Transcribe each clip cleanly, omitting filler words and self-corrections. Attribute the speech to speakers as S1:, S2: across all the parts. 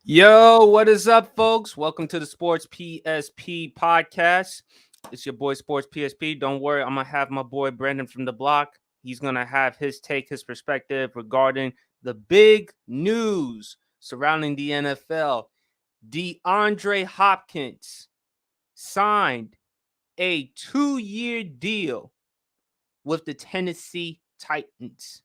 S1: Yo, what is up, folks? Welcome to the Sports PSP podcast. It's your boy Sports PSP. Don't worry, I'm gonna have my boy Brandon from the block. He's gonna have his take, his perspective regarding the big news surrounding the NFL. DeAndre Hopkins signed a 2-year deal with the Tennessee Titans.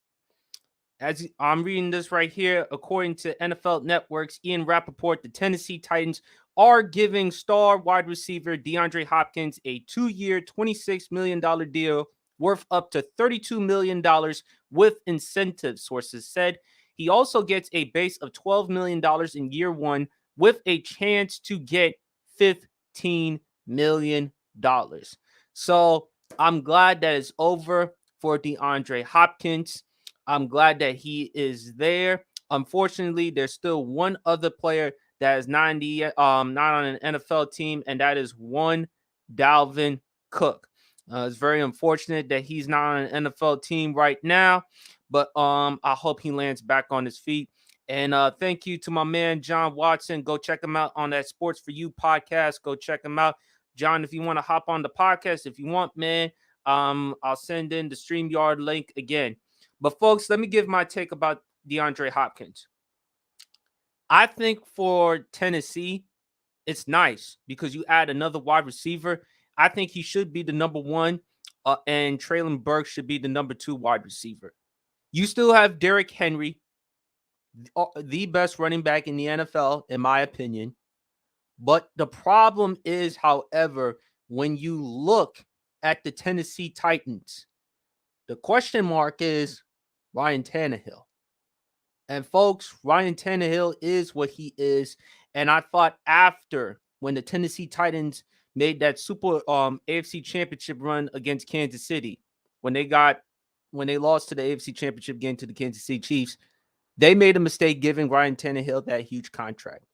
S1: As I'm reading this right here, according to NFL Network's Ian Rappaport, the Tennessee Titans are giving star wide receiver DeAndre Hopkins a 2-year, $26 million deal worth up to $32 million with incentives, sources said. He also gets a base of $12 million in year one with a chance to get $15 million. So I'm glad that it's over for DeAndre Hopkins. I'm glad that he is there. Unfortunately, there's still one other player that is not on an NFL team, and that is one Dalvin Cook. It's very unfortunate that he's not on an NFL team right now, but I hope he lands back on his feet. And thank you to my man John Watson. Go check him out on that Sports for You podcast. Go check him out, John. If you want to hop on the podcast, if you want, man, I'll send in the StreamYard link again. But folks, let me give my take about DeAndre Hopkins. I think for Tennessee, it's nice because you add another wide receiver. I think he should be the number one, and Traylon Burks should be the number two wide receiver. You still have Derrick Henry, the best running back in the NFL, in my opinion. But the problem is, however, when you look at the Tennessee Titans, the question mark is Ryan Tannehill. And folks, Ryan Tannehill is what he is. And I thought after when the Tennessee Titans made that super AFC championship run against Kansas City, when they lost to the AFC championship game to the Kansas City Chiefs, they made a mistake giving Ryan Tannehill that huge contract.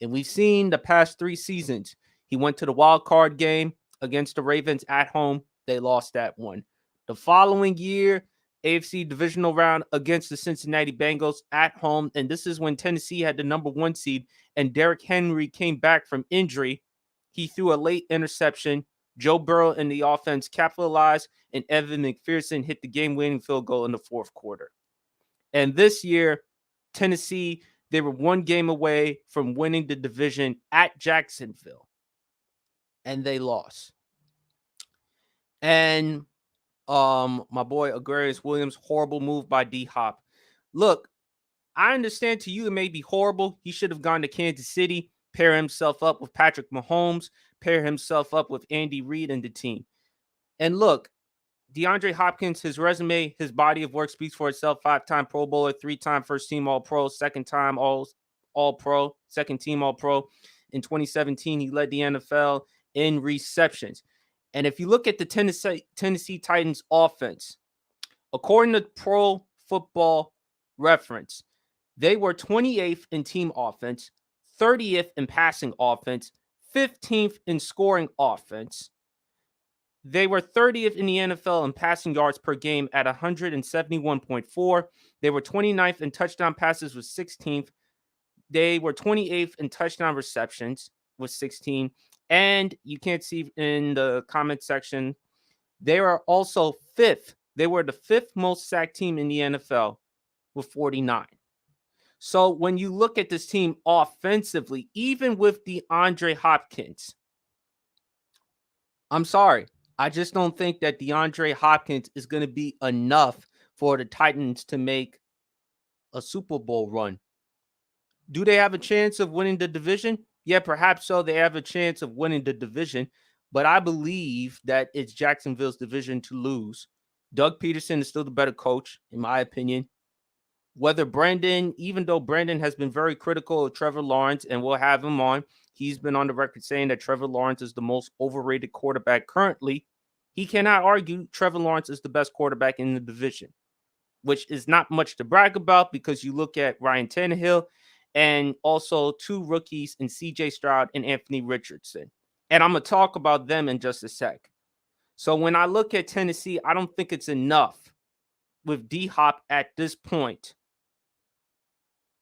S1: And we've seen the past 3 seasons, he went to the wild card game against the Ravens at home. They lost that one. The following year, AFC divisional round against the Cincinnati Bengals at home. And this is when Tennessee had the number 1 seed and Derrick Henry came back from injury. He threw a late interception. Joe Burrow and the offense capitalized, and Evan McPherson hit the game-winning field goal in the fourth quarter. And this year, Tennessee, they were 1 game away from winning the division at Jacksonville, and they lost. And my boy Agrarius Williams, horrible move by D-Hop. Look, I understand to you it may be horrible. He should have gone to Kansas City, pair himself up with Patrick Mahomes, pair himself up with Andy Reid and the team. And look, DeAndre Hopkins, his resume, his body of work speaks for itself. 5-time Pro Bowler, 3-time first team All-Pro, second-time All-Pro, second team All-Pro. In 2017, he led the NFL in receptions. And if you look at the Tennessee Titans offense, according to Pro Football Reference, they were 28th in team offense, 30th in passing offense, 15th in scoring offense. They were 30th in the NFL in passing yards per game at 171.4. They were 29th in touchdown passes with 16th. They were 28th in touchdown receptions with 16. And you can't see in the comment section, they are also 5th. They were the 5th most sacked team in the NFL with 49. So when you look at this team offensively, even with DeAndre Hopkins, I'm sorry, I just don't think that DeAndre Hopkins is going to be enough for the Titans to make a Super Bowl run. Do they have a chance of winning the division? Yeah, perhaps so. They have a chance of winning the division, but I believe that it's Jacksonville's division to lose. Doug Peterson is still the better coach, in my opinion. Whether Brandon, even though Brandon has been very critical of Trevor Lawrence, and we'll have him on, he's been on the record saying that Trevor Lawrence is the most overrated quarterback currently. He cannot argue Trevor Lawrence is the best quarterback in the division, which is not much to brag about because you look at Ryan Tannehill and also 2 rookies in CJ Stroud and Anthony Richardson. And I'm going to talk about them in just a sec. So when I look at Tennessee, I don't think it's enough with D-Hop at this point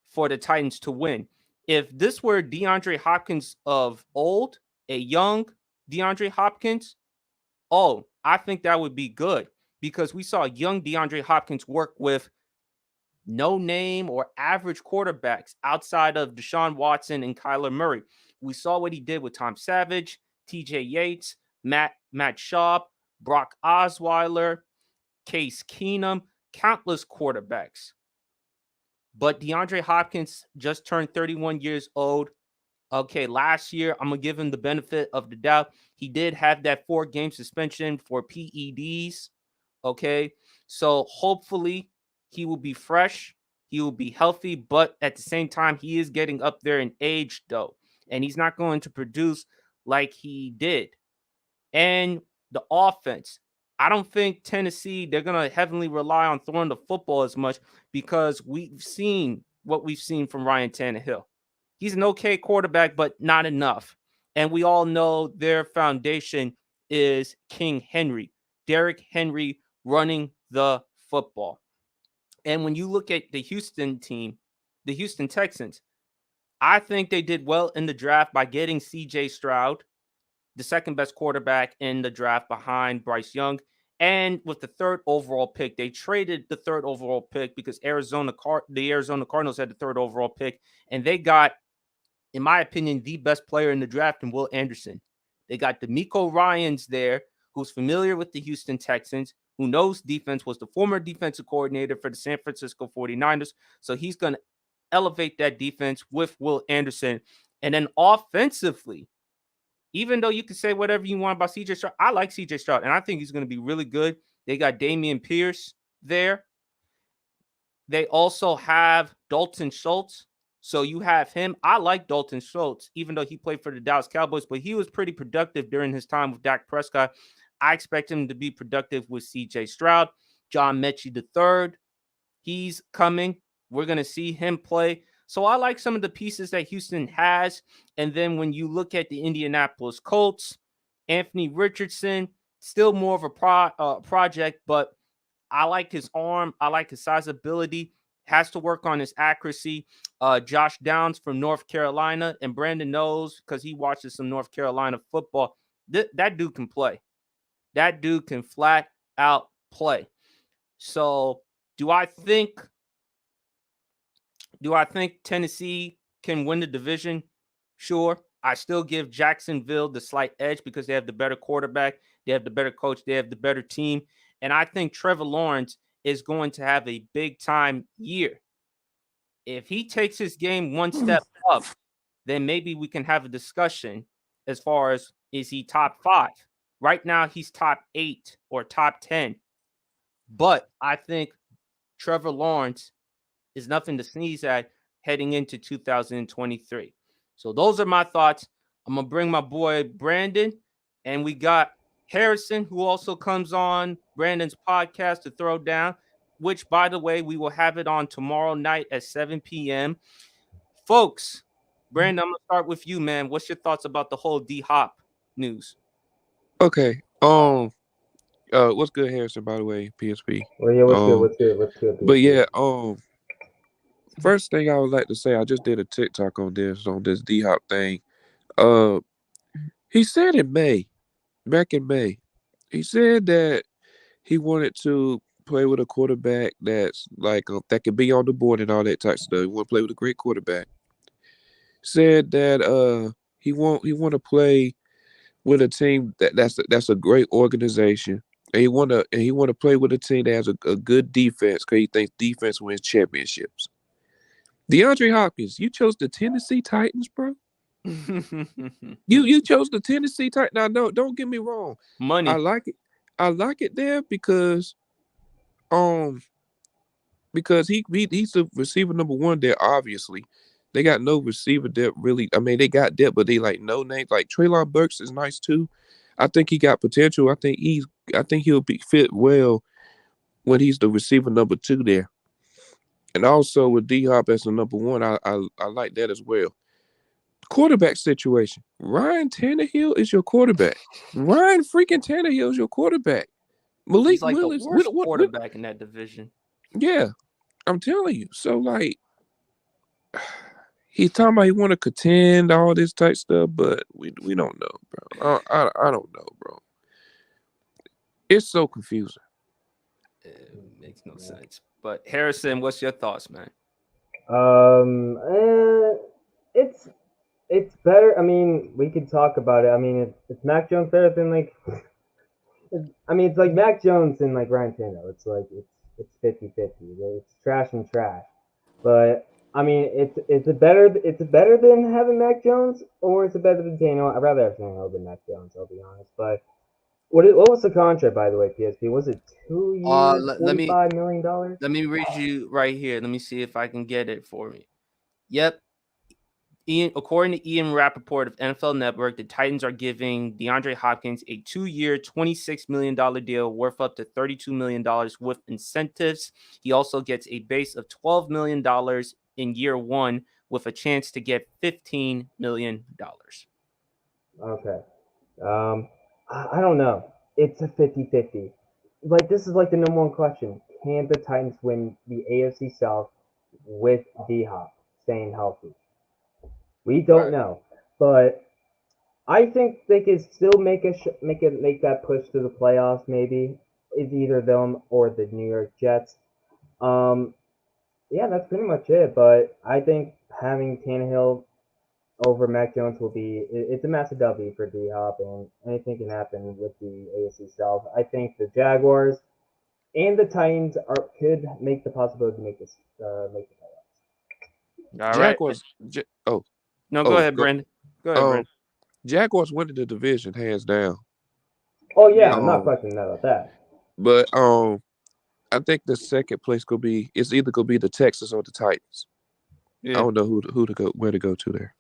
S1: for the Titans to win. If this were DeAndre Hopkins of old, a young DeAndre Hopkins, oh, I think that would be good because we saw young DeAndre Hopkins work with no name or average quarterbacks outside of Deshaun Watson and Kyler Murray. We saw what he did with Tom Savage, TJ Yates, Matt Schaub, Brock Osweiler, Case Keenum, countless quarterbacks. But DeAndre Hopkins just turned 31 years old. Okay, last year, I'm going to give him the benefit of the doubt. He did have that 4-game suspension for PEDs. Okay, so hopefully he will be fresh. He will be healthy, but at the same time, he is getting up there in age, though, and he's not going to produce like he did. And the offense, I don't think Tennessee, they're going to heavily rely on throwing the football as much because we've seen what we've seen from Ryan Tannehill. He's an okay quarterback, but not enough. And we all know their foundation is King Henry, Derrick Henry running the football. And when you look at the Houston team, the Houston Texans, I think they did well in the draft by getting CJ Stroud, the second best quarterback in the draft behind Bryce Young. And with the third overall pick, they traded the third overall pick because the Arizona Cardinals had the third overall pick, and they got, in my opinion, the best player in the draft in Will Anderson. They got DeMeco Ryans there, who's familiar with the Houston Texans, who knows defense, was the former defensive coordinator for the San Francisco 49ers. So he's going to elevate that defense with Will Anderson. And then offensively, even though you can say whatever you want about CJ Stroud, I like CJ Stroud, and I think he's going to be really good. They got Damian Pierce there. They also have Dalton Schultz. So you have him. I like Dalton Schultz, even though he played for the Dallas Cowboys, but he was pretty productive during his time with Dak Prescott. I expect him to be productive with CJ Stroud. John Mechie III, he's coming. We're going to see him play. So I like some of the pieces that Houston has. And then when you look at the Indianapolis Colts, Anthony Richardson, still more of a project, but I like his arm. I like his sizability. Has to work on his accuracy. Josh Downs from North Carolina, and Brandon knows because he watches some North Carolina football. That dude can play. That dude can flat out play. So do I think Tennessee can win the division? Sure. I still give Jacksonville the slight edge because they have the better quarterback, they have the better coach, they have the better team. And I think Trevor Lawrence is going to have a big time year. If he takes his game one step up, then maybe we can have a discussion as far as, is he top 5? Right now, he's top 8 or top 10. But I think Trevor Lawrence is nothing to sneeze at heading into 2023. So those are my thoughts. I'm going to bring my boy Brandon, and we got Harrison, who also comes on Brandon's podcast to throw down, which, by the way, we will have it on tomorrow night at 7 p.m. Folks, Brandon, I'm going to start with you, man. What's your thoughts about the whole D-Hop news?
S2: Okay. What's good, Harrison? By the way, PSP.
S3: Well, yeah, what's good,
S2: But yeah,
S3: PSP?
S2: first thing I would like to say, I just did a TikTok on this D Hop thing. Uh, he said back in May, he said that he wanted to play with a quarterback that's like that could be on the board and all that type of stuff. He want to play with a great quarterback. Said that he want to play with a team that's a great organization. And he wanna play with a team that has a good defense because he thinks defense wins championships. DeAndre Hopkins, you chose the Tennessee Titans, bro. You chose the Tennessee Titans. Now, no, don't get me wrong. I
S1: Money.
S2: like it. I like it there um because he's the receiver number one there. Obviously, they got no receiver depth really. I mean, they got depth, but they like no names. Like Treylon Burks is nice too. I think he got potential. I think he'll be fit well when he's the receiver number two there. And also with D Hop as the number one, I like that as well. Quarterback situation. Ryan Tannehill is your quarterback. Ryan freaking Tannehill is your quarterback. Malik
S1: He's like the
S2: Willis.
S1: worst quarterback in that division.
S2: Yeah, I'm telling you. So like, He's talking about he want to contend, all this type stuff, but we don't know, bro. I don't know, bro. It's so confusing.
S1: It makes no sense. But Harrison, what's your thoughts, man?
S3: It's better. I mean, we could talk about it. I mean, it's Mac Jones better than like. I mean, it's like Mac Jones and like Ryan Tannehill. It's like it's 50-50. It's trash and trash. But I mean, it's better than having Mac Jones, or is it better than Tannehill? I'd rather have Tannehill than Mac Jones. I'll be honest. But what was the contract, by the way? PSP, was it 2 years,
S1: Let me
S3: $45 million?
S1: let me read you right here. Let me see if I can get it for me. Yep. According to Ian Rappaport of NFL Network, the Titans are giving DeAndre Hopkins a 2-year, $26 million deal worth up to $32 million with incentives. He also gets a base of $12 million in year one with a chance to get $15 million.
S3: Okay. I don't know. It's a 50-50. Like, this is like the number one question. Can the Titans win the AFC South with D-Hop staying healthy? We don't
S1: Right.
S3: know. But I think they could still make that push to the playoffs. Maybe it's either them or the New York Jets. Um, yeah, that's pretty much it. But I think having Tannehill over Mac Jones it's a massive W for D Hop, and anything can happen with the AFC South. I think the Jaguars and the Titans could make the possibility to make the playoffs.
S1: All right.
S2: Jaguars.
S1: No, go ahead, Brandon. Go ahead,
S2: Um,
S1: Brandon.
S2: Jaguars winning the division hands down.
S3: Oh yeah,
S1: Yeah.
S3: I'm not questioning that about that.
S2: But I think the second place it's either gonna be the Texans or the Titans.
S1: Yeah.
S2: I don't know where to go to there.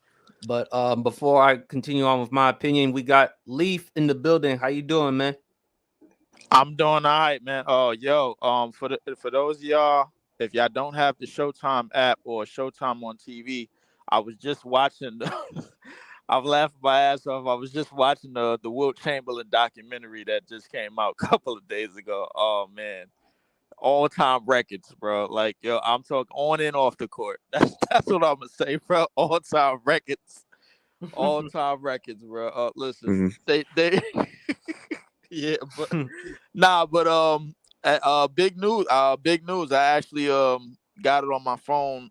S1: But before I continue on with my opinion, we got Leaf in the building. How you doing, man?
S4: I'm doing all right, man. For those of y'all, if y'all don't have the Showtime app or Showtime on TV, I was just watching. I've laughed my ass off. I was just watching the Wilt Chamberlain documentary that just came out a couple of days ago. Oh man, all time records, bro. Like yo, I'm talking on and off the court. That's what I'm gonna say, bro. All time records. All time records, bro. Listen,
S2: Mm-hmm.
S4: they yeah, but big news. Big news. I actually got it on my phone.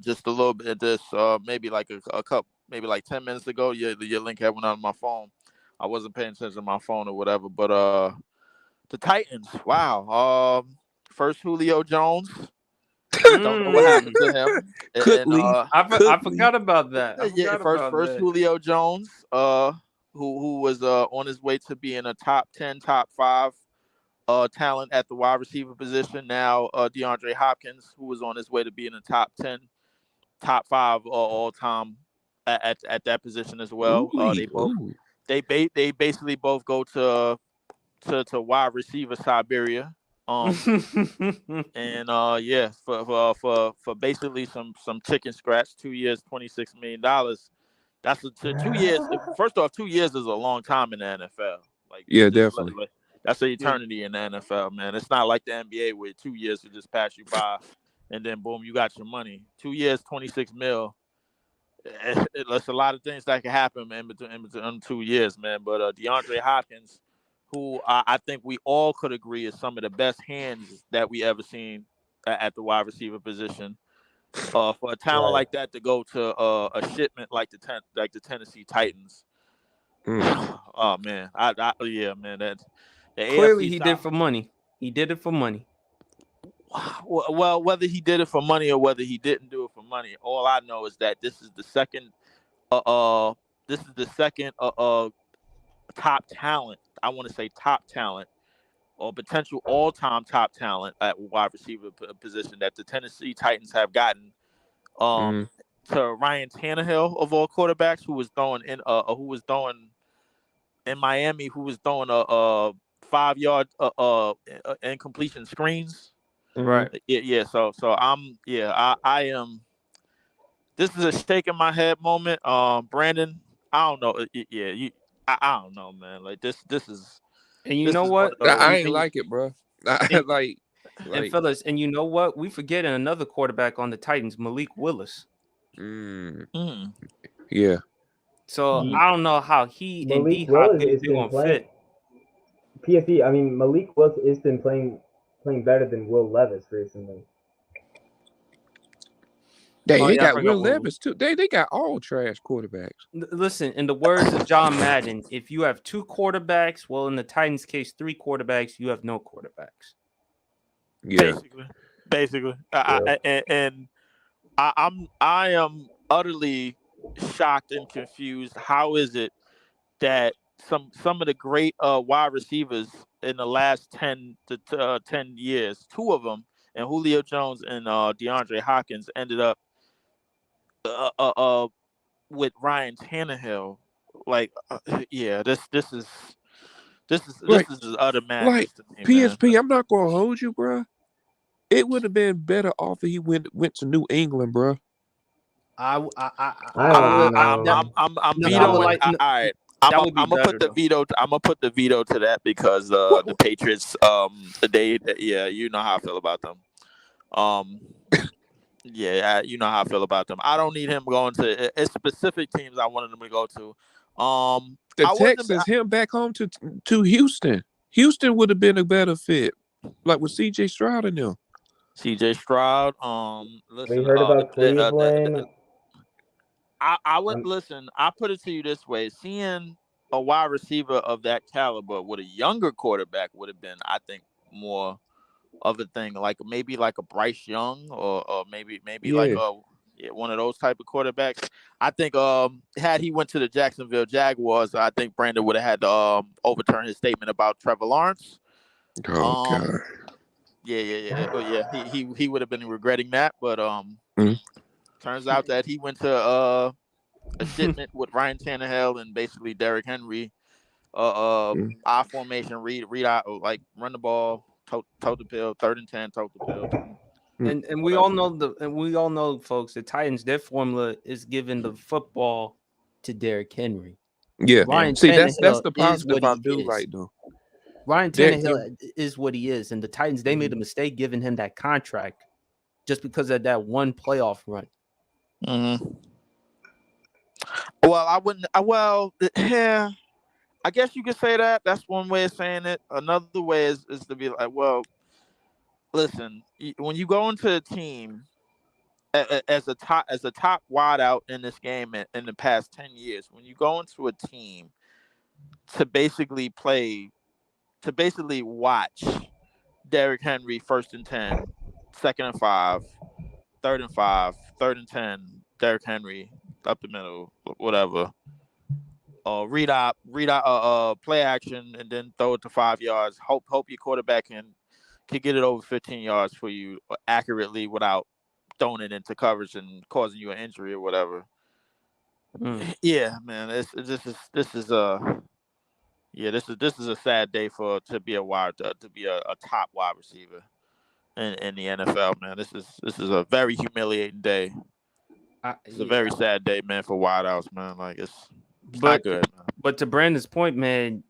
S4: Just a little bit. This maybe like a couple, maybe like 10 minutes ago. Your link had went on my phone. I wasn't paying attention to my phone or whatever. But the Titans. Wow. First Julio Jones. Don't know what happened to him.
S2: Cookly.
S1: I forgot about that.
S4: First Julio Jones. Who was on his way to being a top 10, top 5 talent at the wide receiver position. Now DeAndre Hopkins, who was on his way to being a top 10, top 5 all time at that position as well. They basically both go to wide receiver Siberia. And for basically some chicken scratch, 2 years, $26 million. That's 2 years. First off, 2 years is a long time in the NFL. Like,
S2: yeah, definitely.
S4: That's an eternity in the NFL, man. It's not like the NBA where 2 years will just pass you by, and then boom, you got your money. 2 years, 26 mil. There's a lot of things that can happen in between 2 years, man. But DeAndre Hopkins, who I think we all could agree is some of the best hands that we ever seen at the wide receiver position. For a talent like that to go to a shipment like the Tennessee Titans. Oh man, yeah, man. That
S1: Clearly,
S4: AFC
S1: he
S4: South,
S1: did for money. He did it for money.
S4: Well, whether he did it for money or whether he didn't do it for money, all I know is that this is the second. This is the second. Top talent. I want to say top talent or potential all-time top talent at wide receiver position that the Tennessee Titans have gotten. To Ryan Tannehill of all quarterbacks, who was throwing in Miami, who was throwing 5-yard incompletion screens.
S1: Right.
S4: Yeah. So I am. This is a shake in my head moment. Brandon, I don't know. I don't know, man. Like this is.
S1: And you
S4: This
S1: know
S4: is one
S1: what?
S4: of those.
S2: I ain't like it, bro. Like,
S1: fellas, and you know what? We forgetting another quarterback on the Titans, Malik Willis.
S4: Mm.
S2: yeah.
S1: So
S3: He-
S1: I don't know how he and
S3: Malik
S1: D Hop
S3: Willis has
S1: they
S3: been
S1: gonna
S3: playing.
S1: fit.
S3: PFE. I mean, Malik Willis has been playing better than Will Levis recently.
S2: They
S1: Oh
S2: they
S1: yeah, I
S2: got
S1: forgot
S2: Will
S1: Will.
S2: Levis too. They got all trash quarterbacks.
S1: Listen, in the words of John Madden, if you have 2 quarterbacks, well, in the Titans' case, 3 quarterbacks, you have no quarterbacks.
S2: Yeah.
S4: Basically,
S3: Yeah.
S4: I am utterly shocked and confused. How is it that some of the great wide receivers in the last 10 years, 2 of them, and Julio Jones and DeAndre Hopkins, ended up uh, uh, uh, with Ryan Tannehill? Like, yeah, this
S2: Like
S4: is utter
S2: like
S4: madness to me, man.
S2: PSP. I'm not gonna hold you, bro. It would have been better off if he went to New England, bro.
S3: I don't
S4: I'm
S3: know.
S1: I would
S4: vetoing.
S1: like
S4: All right,
S1: that would be
S4: I'm gonna put
S1: better
S4: the
S1: though.
S4: veto. I'm gonna put the veto to that because
S2: What?
S4: the Patriots, yeah, you know how I feel about them. Um, yeah, you know how I feel about them. I don't need him going to. It's specific teams I wanted him to go to.
S2: The
S4: I wasn't.
S2: Texans, him back home to Houston. Houston would have been a better fit, like with C.J. Stroud in them.
S4: C.J. Stroud.
S3: We
S4: Listen.
S3: heard about Cleveland.
S4: I would listen. I put it to you this way: seeing a wide receiver of that caliber with a younger quarterback would have been, I think, more of a thing. Like maybe like a Bryce Young, or maybe like
S2: Yeah.
S4: one of those type of quarterbacks. I think had he went to the Jacksonville Jaguars, I think Brandon would have had to overturn his statement about Trevor Lawrence.
S2: Oh
S4: Um,
S2: God.
S4: yeah. He would have been regretting that, but
S2: Mm.
S4: turns out that he went to a shipment with Ryan Tannehill and basically Derrick Henry.
S2: Mm.
S4: I formation, read out, like run the ball, toe the pill, 3rd and 10, toe the pill.
S1: And we
S4: Whatever.
S1: all know, folks, the Titans, their formula is giving the football to Derrick Henry.
S2: Yeah.
S1: Ryan
S2: See, that's
S1: Tannehill
S2: the
S1: is
S2: positive
S1: what
S2: I
S1: he
S2: do
S1: is.
S2: like though.
S1: Ryan
S2: Derrick
S1: Tannehill is what he is, and the Titans, they made a mistake giving him that contract just because of that one playoff run.
S4: Mm-hmm. Well, I wouldn't. Yeah, I guess you could say that. That's one way of saying it. Another way is to be like, well, listen, when you go into a team as a top wideout in this game in the past 10 years, when you go into a team to basically watch Derrick Henry 1st and 10, 2nd and 5, 3rd and 5, 3rd and 10, Derrick Henry up the middle, whatever. Read out, play action, and then throw it to 5 yards. Hope your quarterback can get it over 15 yards for you accurately without throwing it into coverage and causing you an injury or whatever. Yeah, man, this is a sad day to be a top wide receiver in the NFL, man. This is a very humiliating day. It's a very sad day, man, for wideouts, man. Like it's not good, man.
S1: But to Brandon's point, man,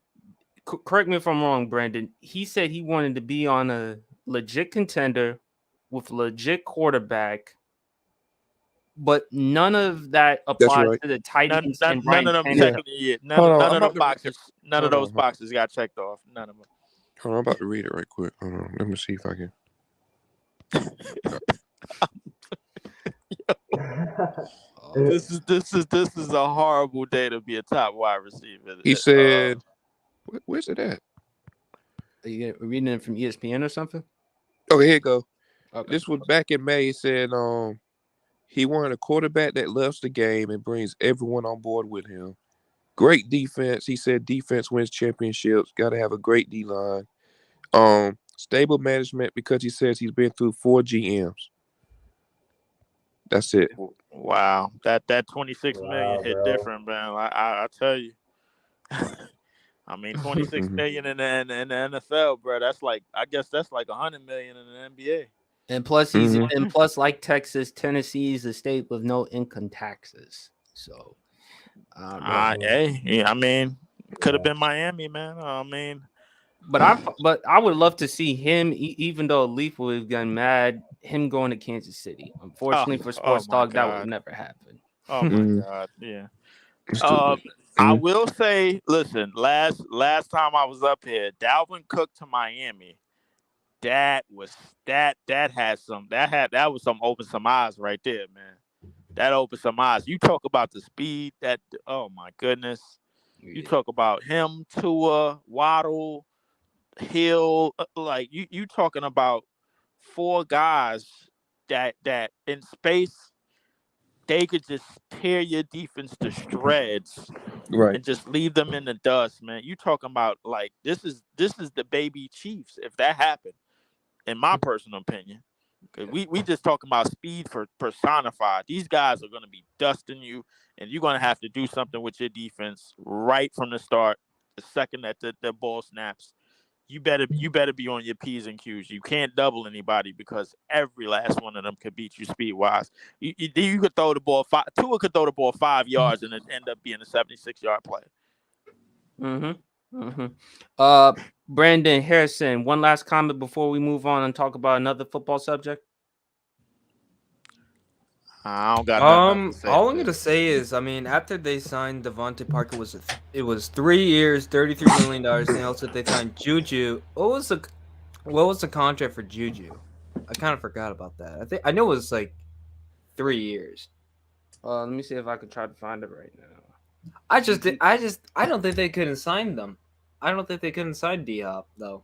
S1: correct me if I'm wrong, Brandon. He said he wanted to be on a legit contender with legit quarterback, but none of that
S2: That's
S1: applies
S2: right.
S1: to the Titans and
S4: None
S1: Ryan
S4: of them
S1: Tannehill.
S4: checking it yet.
S2: Hold on,
S4: None
S2: I'm
S4: of
S2: about
S4: them
S2: to read
S4: boxes. None of
S2: hold
S4: those
S2: on.
S4: boxes got checked off. None of them.
S2: Hold on, I'm about to read it right quick. Hold on. Let me see if I can.
S4: This is a horrible day to be a top wide receiver.
S2: He said, where's it at?
S1: Are you reading it from ESPN or something?
S2: Oh, here you go.
S1: Okay.
S2: This was back in May. He said, he wanted a quarterback that loves the game and brings everyone on board with him. Great defense. He said defense wins championships. Got to have a great D-line. Stable management because he says he's been through 4 GMs. That's it.
S4: Wow, that 26 million hit
S3: bro.
S4: different, man. I tell you. I mean, 26 million in the NFL, bro. That's like, I guess that's like 100 million in the NBA.
S1: And plus, like Texas, Tennessee is a state with no income taxes. So,
S4: I mean, could have been Miami, man. I mean,
S1: But I would love to see him, even though Leaf would have gotten mad, him going to Kansas City.
S4: Oh,
S1: Unfortunately for
S4: oh
S1: sports
S4: my
S1: talk, that would
S4: God.
S1: never happen.
S4: Oh my
S2: Mm,
S4: God. Yeah.
S2: it's too
S4: Uh,
S2: much.
S4: I
S2: Mm,
S4: will say, listen, last time I was up here, Dalvin Cook to Miami. That was that was some open some eyes right there, man. That opened some eyes. You talk about the speed that oh my goodness. You
S1: Yeah.
S4: talk about him, Tua, Waddle, Hill, like you talking about four guys that in space they could just tear your defense to shreds
S2: right.
S4: and just leave them in the dust, man. You talking about like this is the baby Chiefs if that happened, in my personal opinion. Because we just talking about speed for personified. These guys are going to be dusting you, and you're going to have to do something with your defense right from the start. The second that the ball snaps, you better be on your P's and Q's. You can't double anybody because every last one of them could beat you speed wise. You could throw the ball Tua could throw the ball 5 yards and it end up being a 76-yard play.
S1: Mm-hmm. Mm-hmm. Brandon Harrison, one last comment before we move on and talk about another football subject.
S4: I don't got nothing else to say
S5: All
S4: to
S5: I'm gonna
S4: this.
S5: say is, I mean, after they signed Devontae Parker, it was 3 years, $33 million. And also they signed Juju. What was the contract for Juju? I kind of forgot about that. I know it was like 3 years.
S1: Let me see if I can try to find it right now.
S5: I don't think they couldn't sign them. I don't think they couldn't sign D Hop though.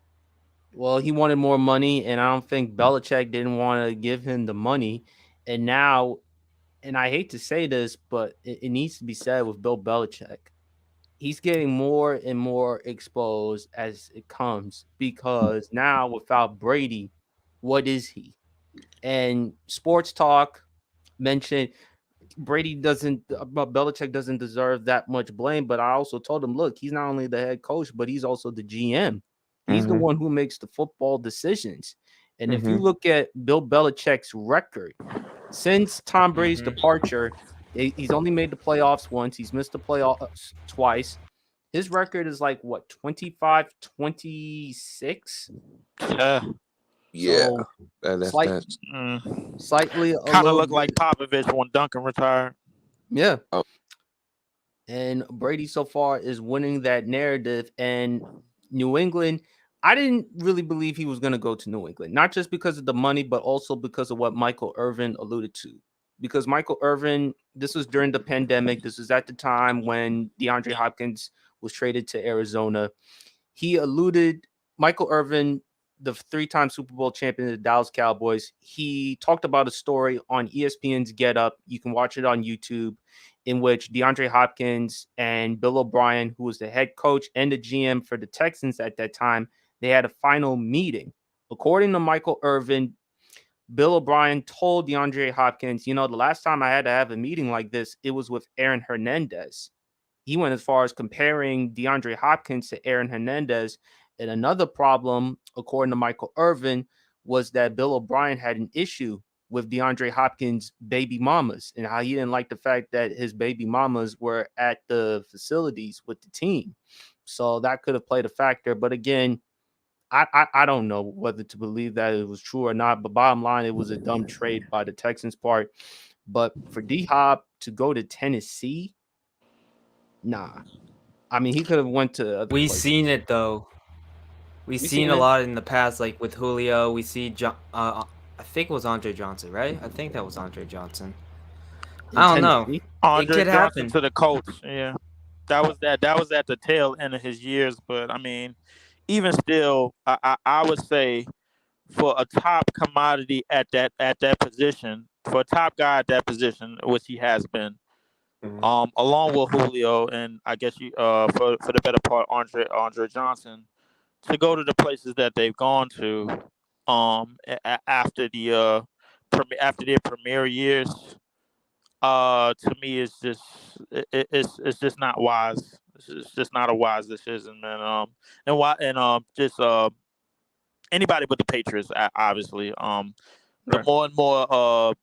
S1: Well, he wanted more money, and I don't think Belichick didn't want to give him the money. And now, and I hate to say this, but it needs to be said with Bill Belichick. He's getting more and more exposed as it comes because now without Brady, what is he? And sports talk mentioned Brady doesn't, Belichick doesn't deserve that much blame. But I also told him, look, he's not only the head coach, but he's also the GM. He's the
S2: Mm-hmm.
S1: one who makes the football decisions. And if you
S2: Mm-hmm.
S1: look at Bill Belichick's record since Tom Brady's
S5: Hmm.
S1: departure, he's only made the playoffs once. He's missed the playoffs twice. His record is like what, 25-26.
S4: Uh,
S2: Yeah,
S1: So
S2: that's
S1: slight
S2: that's.
S1: slightly a
S4: Kind of
S1: little
S4: looked like
S1: bit.
S4: Popovich when Duncan retired.
S1: Yeah.
S2: Oh,
S1: And Brady so far is winning that narrative. And New England, I didn't really believe he was going to go to New England, not just because of the money, but also because of what Michael Irvin alluded to. Because Michael Irvin, this was during the pandemic. This was at the time when DeAndre Hopkins was traded to Arizona. He alluded, Michael Irvin, the three-time Super Bowl champion of the Dallas Cowboys, he talked about a story on ESPN's Get Up. You can watch it on YouTube, in which DeAndre Hopkins and Bill O'Brien, who was the head coach and the GM for the Texans at that time, they had a final meeting. According to Michael Irvin, Bill O'Brien told DeAndre Hopkins, the last time I had to have a meeting like this, it was with Aaron Hernandez. He went as far as comparing DeAndre Hopkins to Aaron Hernandez. And another problem, according to Michael Irvin, was that Bill O'Brien had an issue with DeAndre Hopkins' baby mamas and how he didn't like the fact that his baby mamas were at the facilities with the team. So that could have played a factor. But again, I don't know whether to believe that it was true or not. But bottom line, it was a dumb trade by the Texans part. But for D Hop to go to Tennessee, nah. I mean, he could have went to other
S5: We
S1: places.
S5: seen it though. We
S1: We
S5: seen
S1: seen
S5: a
S1: it
S5: lot in the past, like with Julio. We see I think it was Andre Johnson, right? I think that was Andre Johnson.
S1: in
S5: I don't know.
S1: Tennessee.
S5: It
S4: Andre
S5: could
S4: Johnson
S5: happen.
S4: to the Colts. Yeah, that was at the tail end of his years. But I mean, even still, I would say for a top commodity at that position, for a top guy at that position, which he has been,
S2: mhm.
S4: along with Julio and I guess you for the better part Andre Johnson to go to the places that they've gone to after after their premier years to me it's just not wise. It's just not a wise decision, man. And why and just anybody but the Patriots, obviously. The
S1: Right.
S4: more and more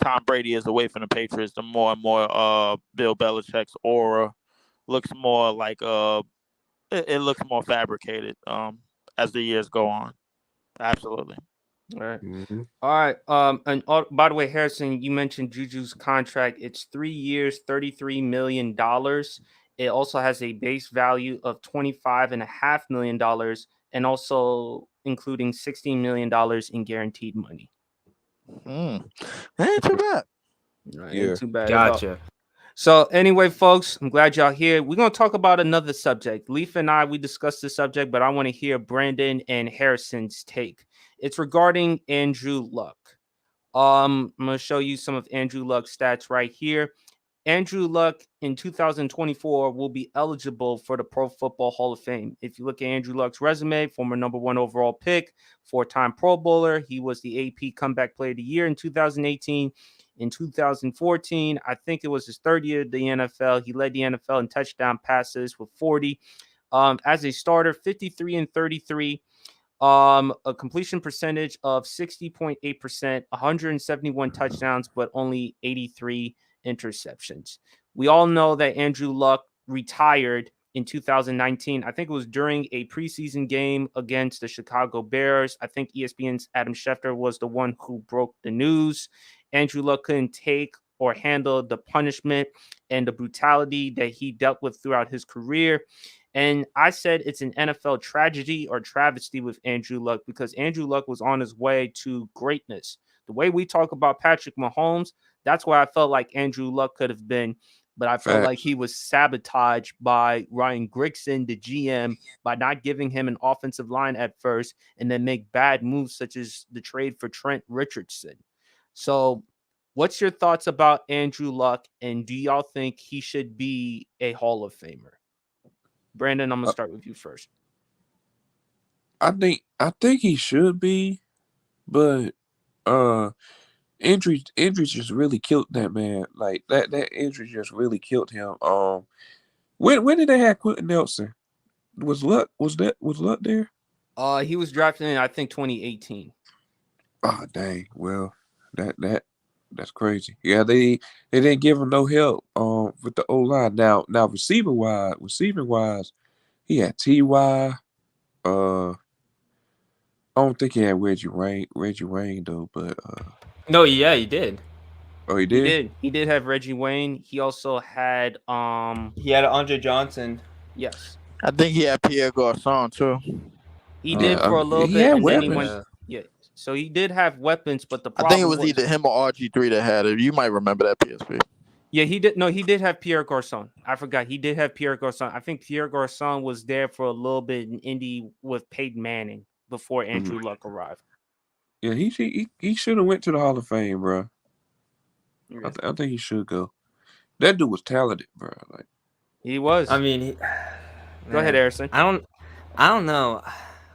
S4: Tom Brady is away from the Patriots, the more and more Bill Belichick's aura looks more like it looks more fabricated. as the years go on. Absolutely.
S1: All right.
S2: Mm-hmm.
S1: All right. And by the way, Harrison, you mentioned Juju's contract. It's 3 years, $33 million. It also has a base value of $25.5 million, and also including $16 million in guaranteed money.
S4: Ain't too bad.
S1: Right,
S2: Yeah.
S1: ain't too bad at all.
S5: Gotcha.
S1: So anyway, folks, I'm glad y'all here. We're gonna talk about another subject. Leaf and I, we discussed the subject, but I want to hear Brandon and Harrison's take. It's regarding Andrew Luck. I'm gonna show you some of Andrew Luck's stats right here. Andrew Luck in 2024 will be eligible for the Pro Football Hall of Fame. If you look at Andrew Luck's resume, former #1 overall pick, 4-time Pro Bowler, he was the AP Comeback Player of the Year in 2018. In 2014, I think it was his third year of the NFL. He led the NFL in touchdown passes with 40. As a starter, 53-33. A completion percentage of 60.8%, 171 touchdowns, but only 83 interceptions. We all know that Andrew Luck retired in 2019. I think it was during a preseason game against the Chicago Bears. I think ESPN's Adam Schefter was the one who broke the news. Andrew Luck couldn't take or handle the punishment and the brutality that he dealt with throughout his career. And I said it's an NFL tragedy or travesty with Andrew Luck, because Andrew Luck was on his way to greatness. The way we talk about Patrick Mahomes, that's where I felt like Andrew Luck could have been. But I felt like
S2: Facts.
S1: he was sabotaged by Ryan Grigson, the GM, by not giving him an offensive line at first and then make bad moves such as the trade for Trent Richardson. So what's your thoughts about Andrew Luck, and do y'all think he should be a Hall of Famer? Brandon, I'm gonna
S2: Uh,
S1: start with you first.
S2: I think he should be, but uh, injuries just really killed that man. Like that injury just really killed him. When did they have Quentin Nelson? Was Luck there?
S1: He was drafted in, I think, 2018.
S2: Oh dang. Well, that's crazy. Yeah, they didn't give him no help with the O line. Now receiving wise, he had Ty. I don't think he had Reggie Wayne though, but
S5: No, yeah, he did.
S2: oh he
S1: He
S2: did.
S1: did. He did have Reggie Wayne. He also had
S5: He had Andre Johnson.
S1: yes.
S4: I think he had Pierre Garcon too.
S1: He
S2: Yeah,
S1: did for a little
S2: he
S1: bit,
S2: had
S1: and then he
S2: weapons.
S1: went,
S5: Yeah.
S1: yeah. So he did have weapons, but the
S4: I think it
S1: problem
S4: was
S1: was,
S4: either him or RG3 that had it. You might remember that PSP.
S1: yeah, he did. No, he did have Pierre Garcon. I forgot. He did have Pierre Garcon. I think Pierre Garcon was there for a little bit in Indy with Peyton Manning before
S2: Mhm.
S1: Andrew Luck arrived.
S2: Yeah, he should have went to the Hall of Fame, bro.
S1: Yeah.
S2: I think he should go. That dude was talented, bro. Like
S1: He was.
S5: I mean,
S1: Go ahead,
S5: man,
S1: Harrison.
S5: I don't know.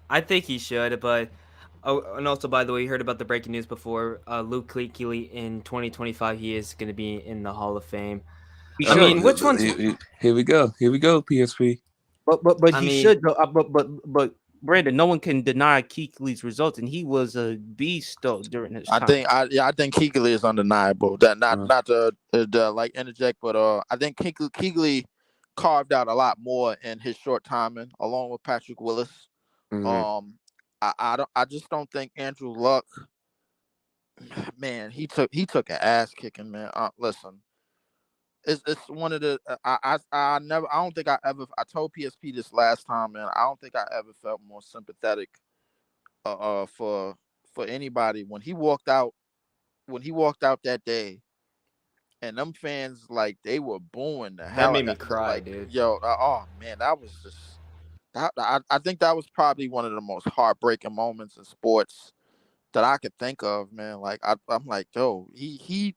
S5: I think he should, but and also, by the way, you heard about the breaking news before. Luke Kuechly in 2025, he is going to be in the Hall of Fame.
S1: He
S5: I
S1: should.
S5: mean, which one's?
S2: here we go. Here we go. PSP.
S1: But
S5: I
S1: he
S5: mean,
S1: should. But Brandon, no one can deny Kuechly's results, and he was a beast though during his time.
S4: I think Kuechly is undeniable. That not
S2: Uh,
S4: not to like interject, but I think Kuechly carved out a lot more in his short timing, along with Patrick Willis.
S2: mhm.
S4: Um, I just don't think Andrew Luck, man, he took an ass kicking, man. Listen, it's one of the I don't think I told PSP this last time, man. I don't think I ever felt more sympathetic for anybody when he walked out that day, and them fans, like, they were booing the
S5: that
S4: hell
S5: made
S4: out
S5: me
S4: of,
S5: cry,
S4: like,
S5: dude.
S4: yo, oh man, that was just I think that was probably one of the most heartbreaking moments in sports that I could think of, man. Like I'm like, yo, he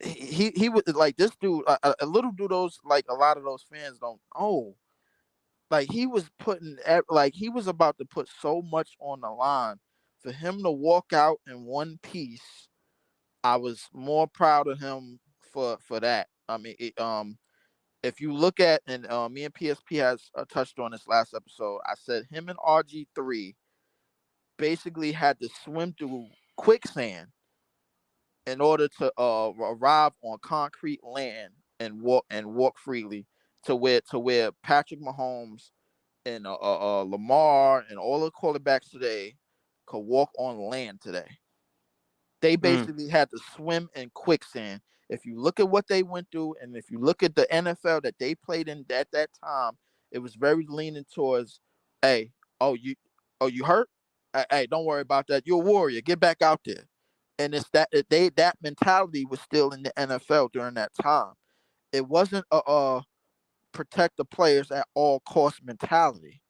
S4: was like, this dude, a little do those, like, a lot of those fans don't know. Like, he was about to put so much on the line for him to walk out in one piece. I was more proud of him for that. I mean, if you look at, and me and PSP has touched on this last episode, I said him and RG3 basically had to swim through quicksand in order to arrive on concrete land and walk freely to where Patrick Mahomes and Lamar and all the quarterbacks today could walk on land today. They basically had to swim in quicksand. If you look at what they went through, and if you look at the NFL that they played in at that time, it was very leaning towards, hey, you hurt? Hey, don't worry about that. You're a warrior. Get back out there. And it's that mentality was still in the NFL during that time. It wasn't a protect the players at all cost mentality,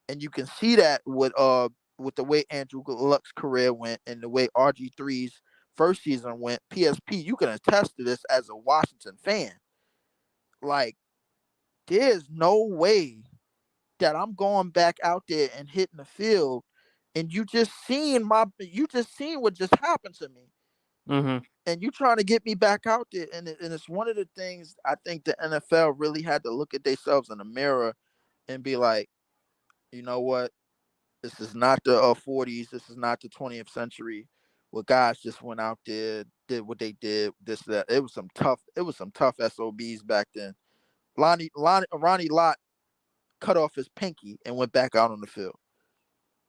S4: and you can see that with the way Andrew Luck's career went and the way RG3's first season went. PSP, you can attest to this as a Washington fan. Like, there's no way that I'm going back out there and hitting the field, and you just seen what just happened to me.
S1: Mm-hmm.
S4: And you trying to get me back out there, and it's one of the things I think the NFL really had to look at themselves in the mirror and be like, you know what? This is not the 40s. This is not the 20th century, where guys just went out there, did what they did. This that. It was some tough SOBs back then. Ronnie Lott cut off his pinky and went back out on the field.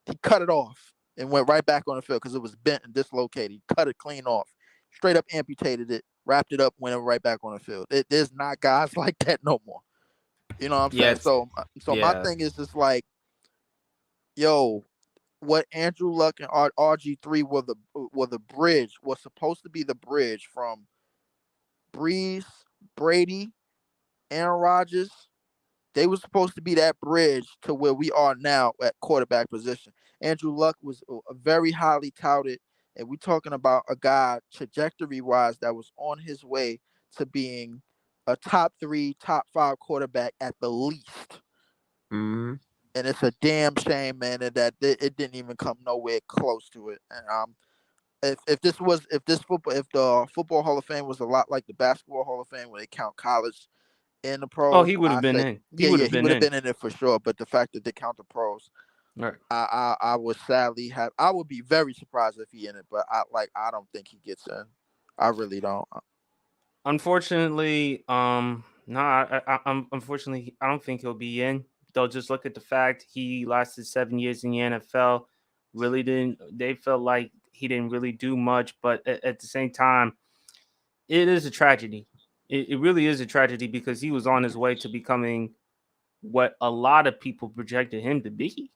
S4: He cut it off and went right back on the field because it was bent and dislocated. He cut it clean off, straight up amputated it, wrapped it up, went right back on the field. There's not guys like that no more. You know what I'm saying? So my thing is just like, yo, what Andrew Luck and RG3 were the bridge, was supposed to be the bridge from Breeze, Brady, Aaron Rodgers. They were supposed to be that bridge to where we are now at quarterback position. Andrew Luck was a very highly touted, and we're talking about a guy trajectory-wise that was on his way to being a top 3, top 5 quarterback at the least.
S2: Mm-hmm.
S4: And it's a damn shame, man, that it didn't even come nowhere close to it. And if the Football Hall of Fame was a lot like the Basketball Hall of Fame, where they count college and the pros,
S1: Oh, he would have been in.
S4: He would have been in it for sure. But the fact that they count the pros,
S1: Right.
S4: I would sadly have. I would be very surprised if he in it, but I don't think he gets in. I really don't.
S1: Unfortunately, unfortunately, I don't think he'll be in. They'll just look at the fact he lasted 7 years in the NFL. Really didn't. They felt like he didn't really do much, but at the same time, it is a tragedy. It really is a tragedy because he was on his way to becoming what a lot of people projected him to be,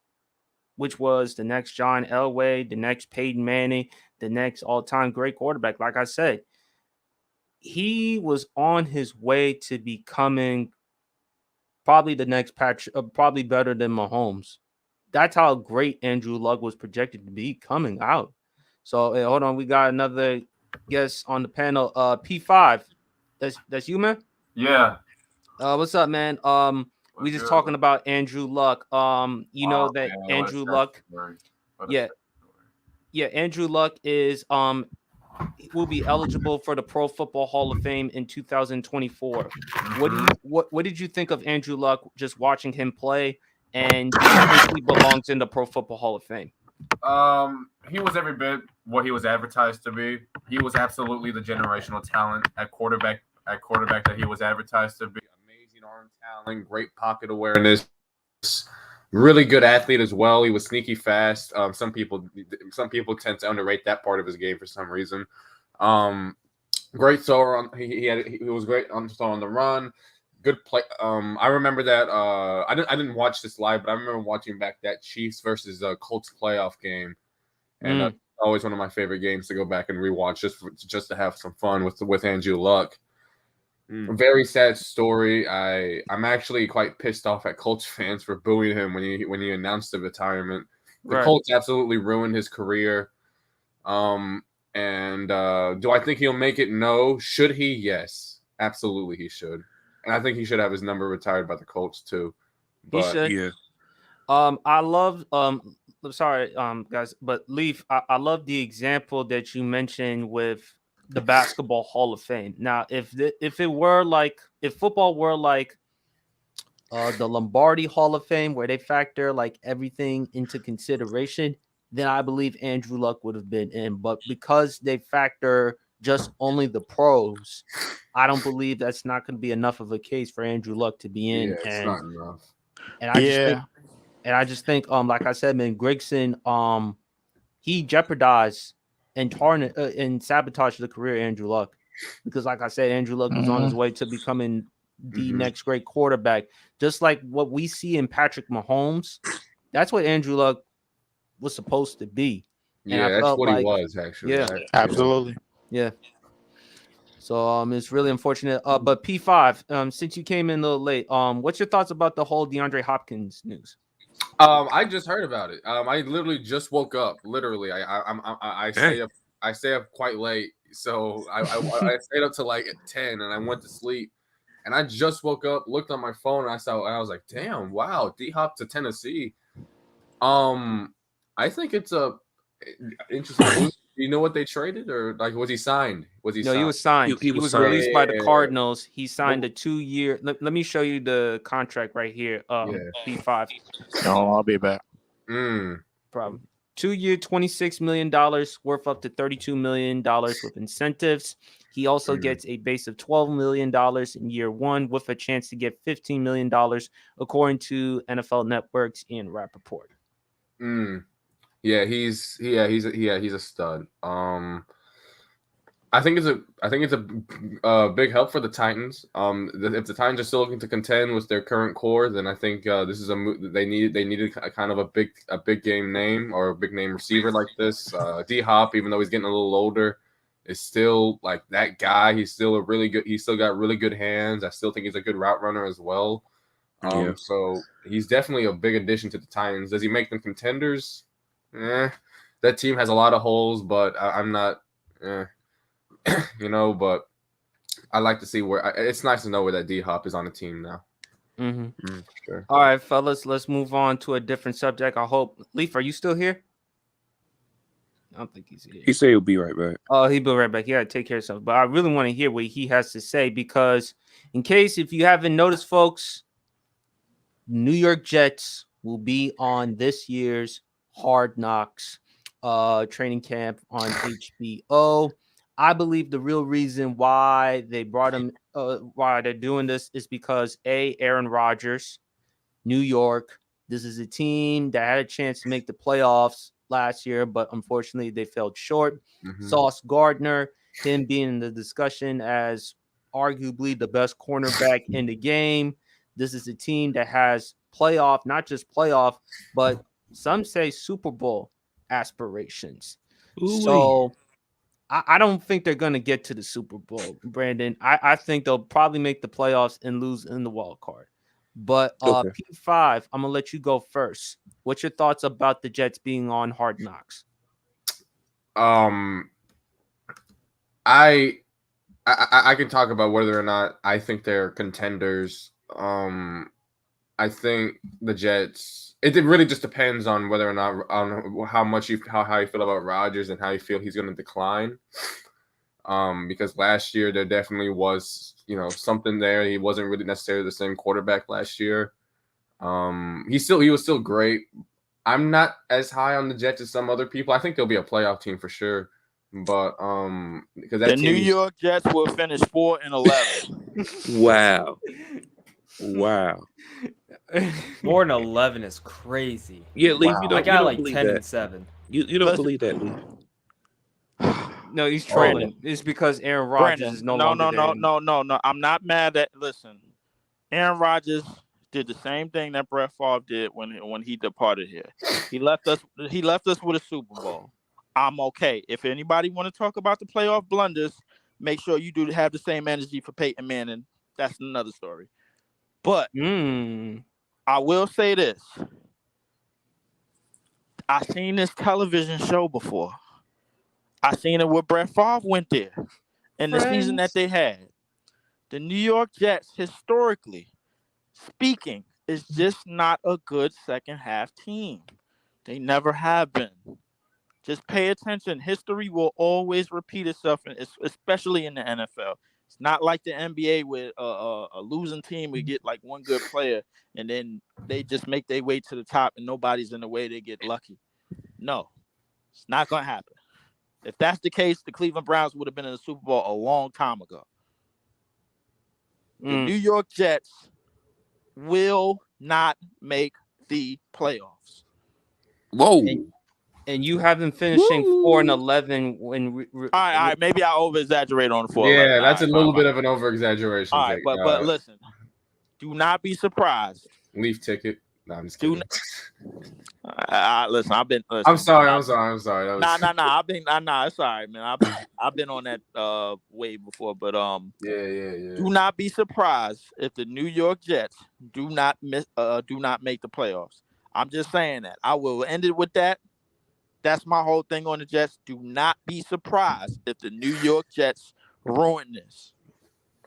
S1: which was the next John Elway, the next Peyton Manning, the next all-time great quarterback. Like I said, he was on his way to becoming probably the next probably better than Mahomes. That's how great Andrew Luck was projected to be coming out. So hey, hold on, we got another guest on the panel. P5, that's you, man.
S6: Yeah.
S1: What's up, man? We just talking about Andrew Luck. You know that
S6: man,
S1: Andrew Luck. Yeah, Andrew Luck is will be eligible for the Pro Football Hall of Fame in 2024. What did you think of Andrew Luck just watching him play, and do you think he belongs in the Pro Football Hall of Fame?
S6: He was every bit what he was advertised to be. He was absolutely the generational talent at quarterback that he was advertised to be. Amazing arm talent, great pocket awareness, really good athlete as well. He was sneaky fast. Some people tend to underrate that part of his game for some reason. Great thrower. He was great on the run. Good play. I remember that. I didn't watch this live, but I remember watching back that Chiefs versus Colts playoff game, and always one of my favorite games to go back and rewatch just to have some fun with Andrew Luck. Very sad story. I'm actually quite pissed off at Colts fans for booing him when he announced the retirement. The Colts absolutely ruined his career. And do I think he'll make it? No. Should he? Yes, absolutely he should. And I think he should have his number retired by the Colts too.
S1: But, he should.
S2: Yeah.
S1: I love sorry, guys, but Leaf, I love the example that you mentioned with the Basketball Hall of Fame. Now, if football were like the Lombardi Hall of Fame, where they factor like everything into consideration, then I believe Andrew Luck would have been in. But because they factor just only the pros, I don't believe that's not going to be enough of a case for Andrew Luck to be in.
S6: Yeah, it's not enough.
S1: And I just think And I just think, like I said, man, Grigson, he jeopardized and and sabotaged the career of Andrew Luck, because, like I said, Andrew Luck was on his way to becoming the next great quarterback, just like what we see in Patrick Mahomes. That's what Andrew Luck was supposed to be, and I
S6: Yeah, that's
S1: felt
S6: what he
S1: like,
S6: was actually.
S1: yeah,
S4: Absolutely.
S1: yeah. So it's really unfortunate. But P5, since you came in a little late, what's your thoughts about the whole DeAndre Hopkins news?
S6: I just heard about it. I literally just woke up. Literally, I stay up quite late, so I stayed up till like 10, and I went to sleep. And I just woke up, looked on my phone, and I was like, "Damn, wow, D Hop to Tennessee." I think it's a interesting move. Do you know what they traded, or like was he signed? Was he
S1: No, he
S6: signed?
S1: was signed.
S2: He
S1: He
S2: was
S1: was
S2: signed.
S1: released by the
S6: Yeah.
S1: Cardinals. He signed
S6: Well-
S1: a 2-year. Let me show you the contract right here.
S6: Yeah.
S1: P5
S4: No, I'll be back.
S1: problem. 2-year, $26 million, worth up to $32 million with incentives. He also gets a base of $12 million in year one, with a chance to get $15 million, according to NFL Networks and Rappaport.
S6: Yeah, he's a stud. I think it's a big help for the Titans. If the Titans are still looking to contend with their current core, then I think this is a move they needed a kind of a big game name, or a big name receiver like this. D Hop, even though he's getting a little older, is still like that guy. He's still he's still got really good hands. I still think he's a good route runner as well.
S2: Yeah.
S6: So he's definitely a big addition to the Titans. Does he make them contenders? That team has a lot of holes, but I'm not. But I like to see where it's nice to know where that D Hop is on the team now. Sure.
S1: All right, fellas, let's move on to a different subject. I hope. Leaf, are you still here? I don't think he's here.
S2: He said he'll be right back.
S1: Oh, he'll be right back. Yeah, take care of himself. But I really want to hear what he has to say, because in case if you haven't noticed, folks, New York Jets will be on this year's Hard Knocks training camp on HBO. I believe the real reason why they brought him, why they're doing this, is because Aaron Rodgers, New York. This is a team that had a chance to make the playoffs last year, but unfortunately they fell short. Sauce Gardner, him being in the discussion as arguably the best cornerback in the game. This is a team that has playoff, not just playoff, but some say Super Bowl aspirations.
S2: Ooh-wee.
S1: So I don't think they're going to get to the Super Bowl, Brandon. I think they'll probably make the playoffs and lose in the wild card. But
S2: Okay.
S1: P5, I'm going to let you go first. What's your thoughts about the Jets being on Hard Knocks?
S6: I can talk about whether or not I think they're contenders. I think the Jets. It really just depends on whether or not on how you feel about Rodgers and how you feel he's going to decline. Because last year there definitely was something there. He wasn't really necessarily the same quarterback last year. He was still great. I'm not as high on the Jets as some other people. I think they'll be a playoff team for sure. But because
S4: The New York Jets will finish 4-11.
S2: Wow. Wow.
S5: 4-11 is crazy.
S2: Yeah, Leaf,
S6: Wow.
S2: you don't,
S5: I
S2: you
S5: got
S2: don't
S5: like
S2: believe
S5: 10
S2: that.
S5: and 7.
S2: You don't believe that, Leaf.
S1: No, he's trolling. It's because Aaron Rodgers is no longer there.
S4: No. I'm not mad at. Listen, Aaron Rodgers did the same thing that Brett Favre did when he departed here. He left us with a Super Bowl. I'm okay. If anybody want to talk about the playoff blunders, make sure you do have the same energy for Peyton Manning. That's another story. But I will say this. I seen this television show before. I seen it where Brett Favre went there in the season that they had. The New York Jets, historically speaking, is just not a good second half team. They never have been. Just pay attention. History will always repeat itself, especially in the NFL. It's not like the NBA where a losing team would get like one good player and then they just make their way to the top and nobody's in the way. They get lucky. No, it's not going to happen. If that's the case, the Cleveland Browns would have been in the Super Bowl a long time ago. The New York Jets will not make the playoffs.
S2: Whoa.
S1: And you have them finishing 4-11 when.
S4: All right. Maybe I over-exaggerate on the 4-11.
S6: Yeah, that's
S4: All
S6: a
S4: right,
S6: little bit of an over-exaggeration.
S4: All right, but listen, do not be surprised.
S6: Leaf ticket. No, I'm just
S4: Do
S6: kidding.
S4: listen, I've been. Listen,
S6: I'm sorry. That was...
S4: Nah. It's all right, man. I've been on that way before, but
S6: Yeah.
S4: do not be surprised if the New York Jets do not make the playoffs. I'm just saying that. I will end it with that. That's my whole thing on the Jets. Do not be surprised if the New York Jets ruin this.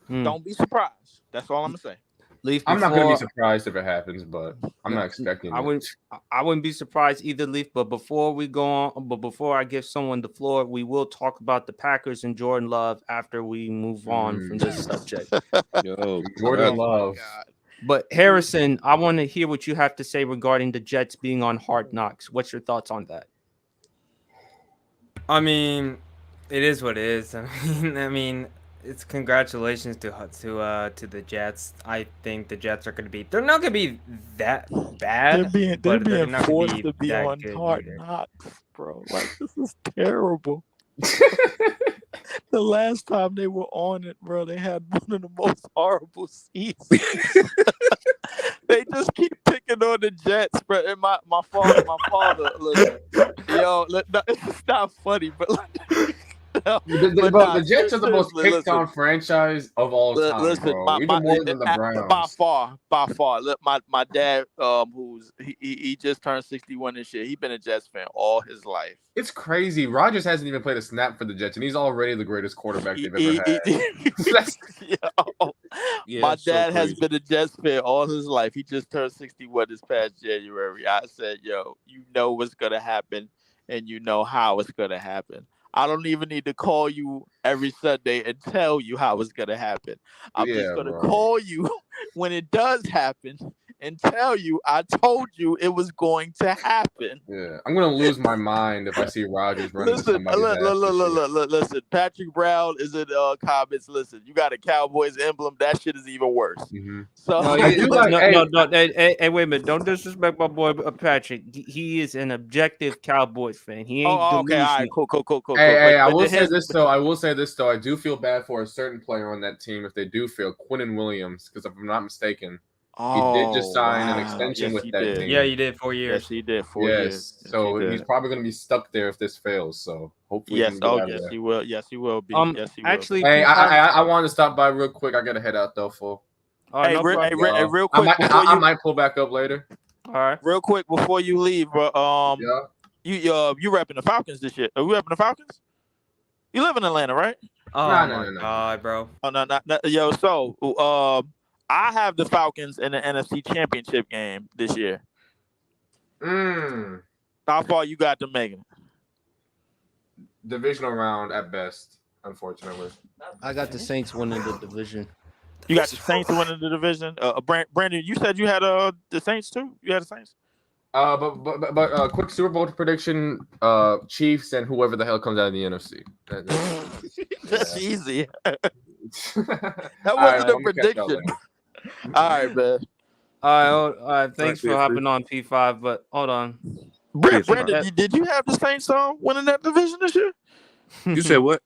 S4: Don't be surprised. That's all I'm gonna say.
S1: Leaf,
S6: I'm not going to be surprised if it happens, but I'm not expecting it.
S1: I wouldn't be surprised either, Leaf. But before we go on, before I give someone the floor, we will talk about the Packers and Jordan Love after we move on from this subject.
S2: Yo,
S6: Jordan Love.
S1: But Harrison, I want to hear what you have to say regarding the Jets being on Hard Knocks. What's your thoughts on that?
S5: I mean, it is what it is. I mean, it's congratulations to the Jets. I think the Jets are going to be. They're not going to be that bad.
S4: They're being forced to be on Hard Knocks, bro. Like, this is terrible. The last time they were on it, bro, they had one of the most horrible seasons. They just keep picking on the Jets, bro. And my father, listen, yo, it's not funny, but
S6: the Jets are the most picked on franchise of all time.
S4: Listen,
S6: bro. Even more than the Browns.
S4: By far. Look, my dad, he just turned 61 this year. He's been a Jets fan all his life.
S6: It's crazy. Rodgers hasn't even played a snap for the Jets, and he's already the greatest quarterback they've ever had.
S4: My dad has been a Jets fan all his life. He just turned 61 this past January. I said, yo, you know what's gonna happen, and you know how it's gonna happen. I don't even need to call you every Sunday and tell you how it's going to happen. I'm just going to call you when it does happen and tell you I told you it was going to happen.
S6: Yeah, I'm going to lose my mind if I see Rodgers running to somebody's
S4: listen, Patrick Brown is in comments. Listen, you got a Cowboys emblem. That shit is even worse.
S6: Mm-hmm.
S4: So
S1: Hey, wait a minute. Don't disrespect my boy Patrick. He is an objective Cowboys fan. He ain't
S4: okay. All right, cool.
S6: Hey, I will say this though. I do feel bad for a certain player on that team if they do fail, Quinnen Williams, because if I'm not mistaken, he did just sign an extension with that team.
S5: Yeah, he did 4 years.
S4: Yes, he did 4 years.
S6: So he's probably going to be stuck there if this fails. So hopefully,
S4: he will. Yes, he will be. Yes, he will.
S1: Actually,
S6: hey, I want to stop by real quick. I got to head out though, fool.
S4: Hey, real quick.
S6: I might pull back up later.
S1: All right,
S4: real quick before you leave, bro. You repping the Falcons this year? Are you repping the Falcons? You live in Atlanta, right?
S5: Oh my god, bro.
S4: Oh no, yo. So, I have the Falcons in the NFC Championship game this year. How far you got them making it?
S6: Divisional round at best, unfortunately.
S1: I got the Saints winning the division.
S4: You got the Saints winning the division. Brandon, you said you had the Saints too. You had the Saints.
S6: But quick Super Bowl prediction: Chiefs and whoever the hell comes out of the NFC.
S4: That's easy. That wasn't a prediction. All right, man.
S1: All right. Thanks for hopping on P5. But hold on,
S4: Brandon, did you have the Saints winning that division this year?
S2: You said what?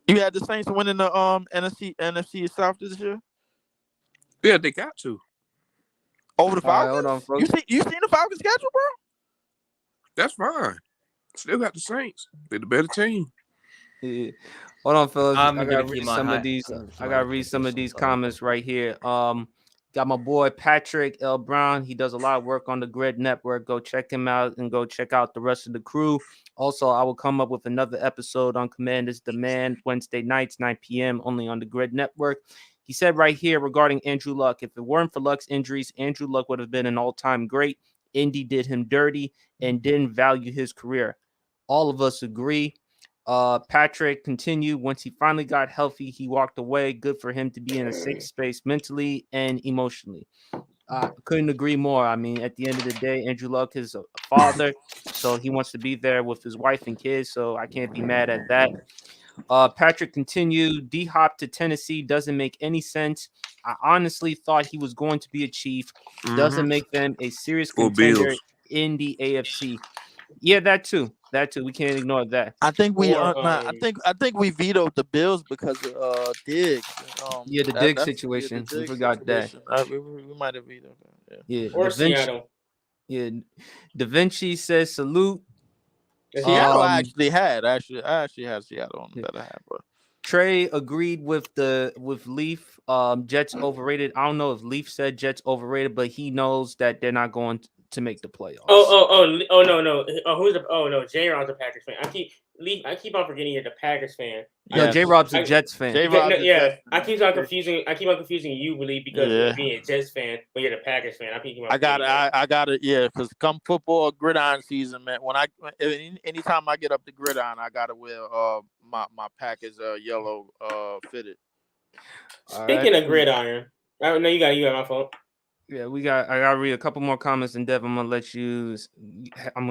S4: You had the Saints winning the NFC South this year?
S2: Yeah, they got to.
S4: Over the Falcons?
S1: Hold on, folks.
S4: You seen the Falcons schedule, bro?
S2: That's fine. Still got the Saints. They're the better team.
S1: Yeah. Hold on, fellas.
S5: I
S1: gotta read some of these. I gotta read some of these comments right here. Got my boy Patrick L. Brown. He does a lot of work on the Grid Network. Go check him out and go check out the rest of the crew. Also, I will come up with another episode on Commanders Demand Wednesday nights, 9 p.m. only on the Grid Network. He said right here regarding Andrew Luck, if it weren't for Luck's injuries, Andrew Luck would have been an all-time great. Indy did him dirty and didn't value his career. All of us agree. Patrick continued. Once he finally got healthy, he walked away. Good for him to be in a safe space mentally and emotionally. Couldn't agree more. I mean, at the end of the day, Andrew Luck is a father, so he wants to be there with his wife and kids, so I can't be mad at that. Patrick continued. D-Hop to Tennessee doesn't make any sense. I honestly thought he was going to be a Chief. Doesn't make them a serious
S2: Or
S1: contender
S2: Bills.
S1: in the AFC. Yeah, that too. That too. We can't ignore that.
S4: I think we
S7: Or
S4: I think we vetoed the Bills because of Diggs.
S1: Yeah, the Diggs
S4: The
S1: situation. We
S4: Diggs
S1: forgot that.
S4: situation. We might have vetoed that. Yeah.
S1: Yeah,
S7: or
S1: Da Vinci.
S7: Seattle.
S1: Yeah, Da Vinci says salute.
S4: Seattle I
S1: Um,
S4: actually had. I actually had Seattle on the better half, but
S1: Trey agreed with Leaf. Jets overrated. I don't know if Leaf said Jets overrated, but he knows that they're not going to make the playoffs.
S7: Oh no. No, J-Rod's a Packers fan. I keep on forgetting you're the Packers fan.
S1: No, J-Rob's a Jets fan.
S4: J-Rob's a Jets
S7: I keep on confusing you, Willie, because
S4: Yeah.
S7: of being a Jets fan, but you're the Packers fan.
S4: I got it. Yeah, because come football gridiron season, man. Anytime I get up the gridiron, I gotta wear my Packers yellow fitted.
S7: Speaking of gridiron, no, you got my phone.
S1: Yeah, I gotta read a couple more comments, and Dev, I'm gonna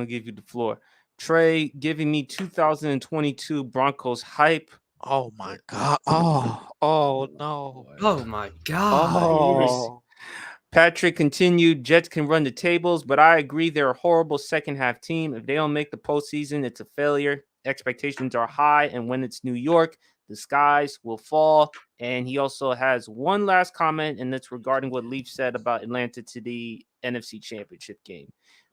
S1: give you the floor. Trey giving me 2022 Broncos hype.
S4: Oh my god! Oh no!
S5: Oh my god!
S4: Oh.
S1: Patrick continued. Jets can run the tables, but I agree they're a horrible second half team. If they don't make the postseason, it's a failure. Expectations are high, and when it's New York, the skies will fall. And he also has one last comment, and that's regarding what Leaf said about Atlanta to the NFC Championship game.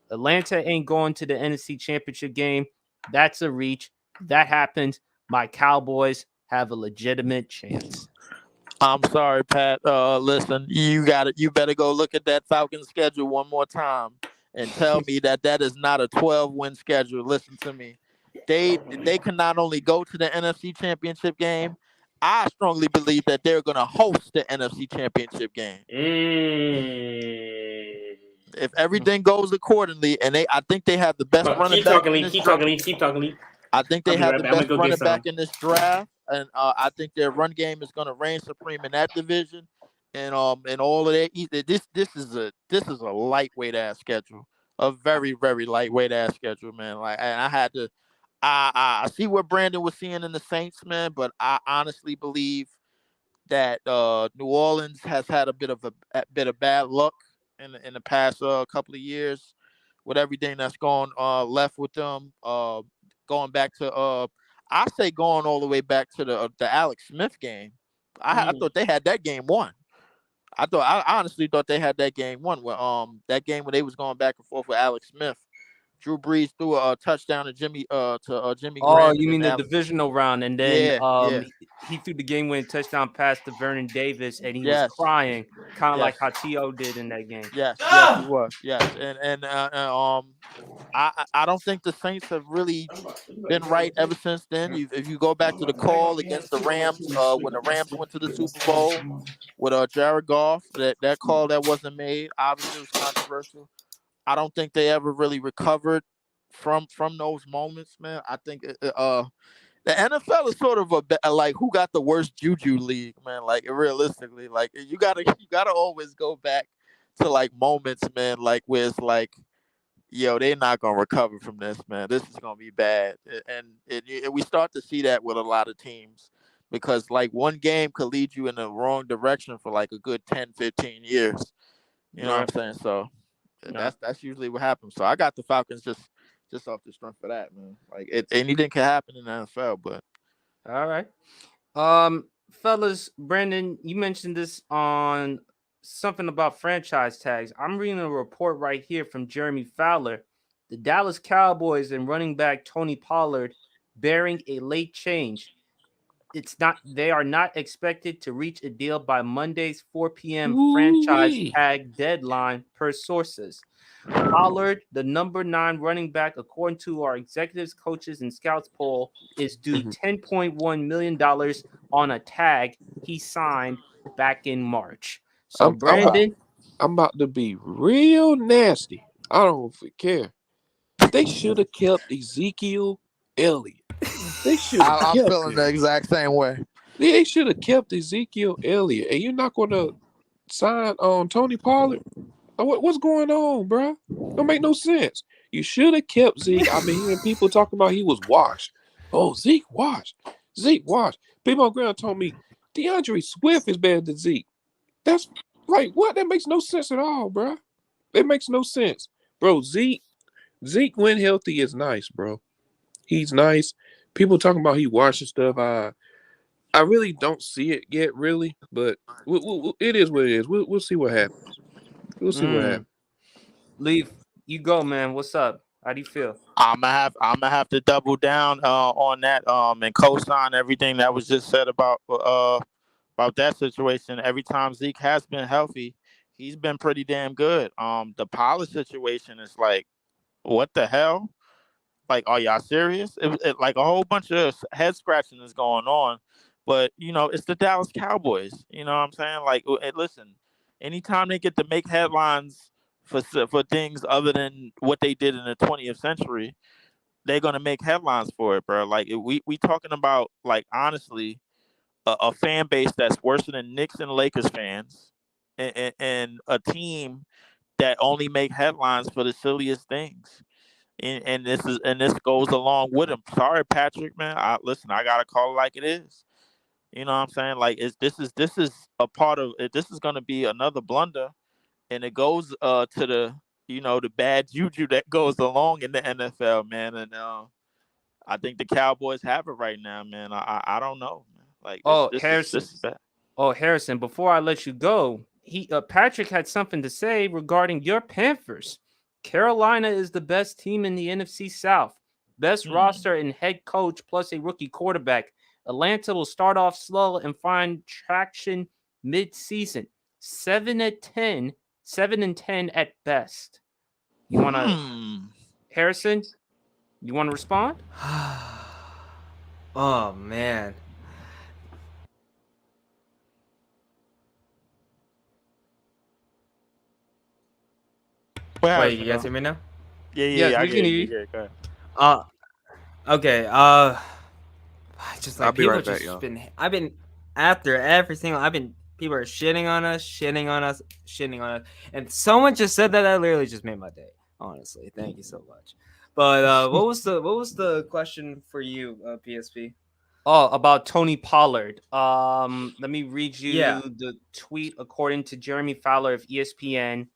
S1: Atlanta ain't going to the NFC Championship game. That's a reach. That happened. My Cowboys have a legitimate chance.
S4: I'm sorry, Pat. Listen, you better go look at that Falcons schedule one more time and tell me that is not a 12-win schedule. Listen to me. They can not only go to the NFC Championship game, I strongly believe that they're going to host the NFC Championship game. If everything goes accordingly, and I think they have the best running back.
S7: Keep talking, Lee.
S4: I think they have the best running back in this draft, and I think their run game is going to reign supreme in that division, and all of that. This is a lightweight ass schedule, a very very lightweight ass schedule, man. Like, and I had to. I see what Brandon was seeing in the Saints, man, but I honestly believe that New Orleans has had a bit of bad luck in the past couple of years with everything that's gone left with them. Going back to I say going all the way back to the Alex Smith game. I thought they had that game won. I honestly thought they had that game won. That game when they was going back and forth with Alex Smith. Drew Brees threw a touchdown to Jimmy Graham.
S1: Oh, you mean the divisional round, and then he threw the game-winning touchdown pass to Vernon Davis, and he was crying, kind of like how T.O. did in that game.
S4: Yes, he was. Yes, and I don't think the Saints have really been right ever since then. If you go back to the call against the Rams, when the Rams went to the Super Bowl with Jared Goff, that call that wasn't made, obviously it was controversial. I don't think they ever really recovered from those moments, man. I think the NFL is sort of like who got the worst juju league, man. Like realistically, like you gotta always go back to like moments, man. Like where it's like, yo, they're not gonna recover from this, man. This is gonna be bad, and we start to see that with a lot of teams because like one game could lead you in the wrong direction for like a good 10, 15 years. You know what I'm saying? So. That's usually what happens. So I got the Falcons just off the strength for that, man. Like anything can happen in the NFL, but
S1: all right. Fellas, Brandon, you mentioned this on something about franchise tags. I'm reading a report right here from Jeremy Fowler. The Dallas Cowboys and running back Tony Pollard bearing a late change. They are not expected to reach a deal by Monday's 4 p.m. franchise tag deadline per sources. Pollard, the number 9 running back, according to our executives, coaches, and scouts poll, is due $10.1 million on a tag he signed back in March. So, Brandon,
S2: I'm about to be real nasty. I don't care. They should have kept Ezekiel Elliott. They should.
S4: I'm feeling the exact same way.
S2: They should have kept Ezekiel Elliott, and you're not going to sign on Tony Pollard. What's going on, bro? Don't make no sense. You should have kept Zeke. I've been hearing people talking about he was washed. Oh, Zeke washed. Zeke, watch. People on ground told me DeAndre Swift is better than Zeke. That's like what? That makes no sense at all, bro. It makes no sense, bro. Zeke when healthy is nice, bro. He's nice. People talking about he watching stuff. I really don't see it yet, really, but it is what it is. We'll see what happens. We'll see what happens.
S1: Leaf, you go, man. What's up? How do you feel?
S4: I'm gonna have to double down on that and co-sign everything that was just said about that situation. Every time Zeke has been healthy, he's been pretty damn good. The Pollard situation is like, what the hell? Like, are y'all serious? Like a whole bunch of head scratching is going on, but it's the Dallas Cowboys. You know what I'm saying? Like, listen, anytime they get to make headlines for things other than what they did in the 20th century, they're gonna make headlines for it, bro. Like, we talking about, like, honestly, a fan base that's worse than Knicks and Lakers fans, and a team that only make headlines for the silliest things. And this goes along with him. Sorry, Patrick, man. Listen, I gotta call it like it is. You know what I'm saying? Like, this is a part of it. This is gonna be another blunder, and it goes to the bad juju that goes along in the NFL, man. And I think the Cowboys have it right now, man. I don't know, man. Like, this is bad.
S1: Oh, Harrison, before I let you go, Patrick had something to say regarding your Panthers. Carolina is the best team in the NFC South. Best roster and head coach plus a rookie quarterback. Atlanta will start off slow and find traction mid-season. 7-10, 7-10 at best. You want to, Harrison? You want to respond?
S5: Oh man. Wait, you guys hear me now?
S4: Yeah,
S1: we can hear you.
S4: Yeah, go ahead.
S5: Okay. Just like
S2: I'll be
S5: people
S2: right back,
S5: just
S2: y'all.
S5: I've been after every single. People are shitting on us, and someone just said that. That literally just made my day. Honestly, thank you so much. But what was the question for you, PSP?
S1: Oh, about Tony Pollard. Let me read you
S5: Yeah.
S1: the tweet according to Jeremy Fowler of ESPN.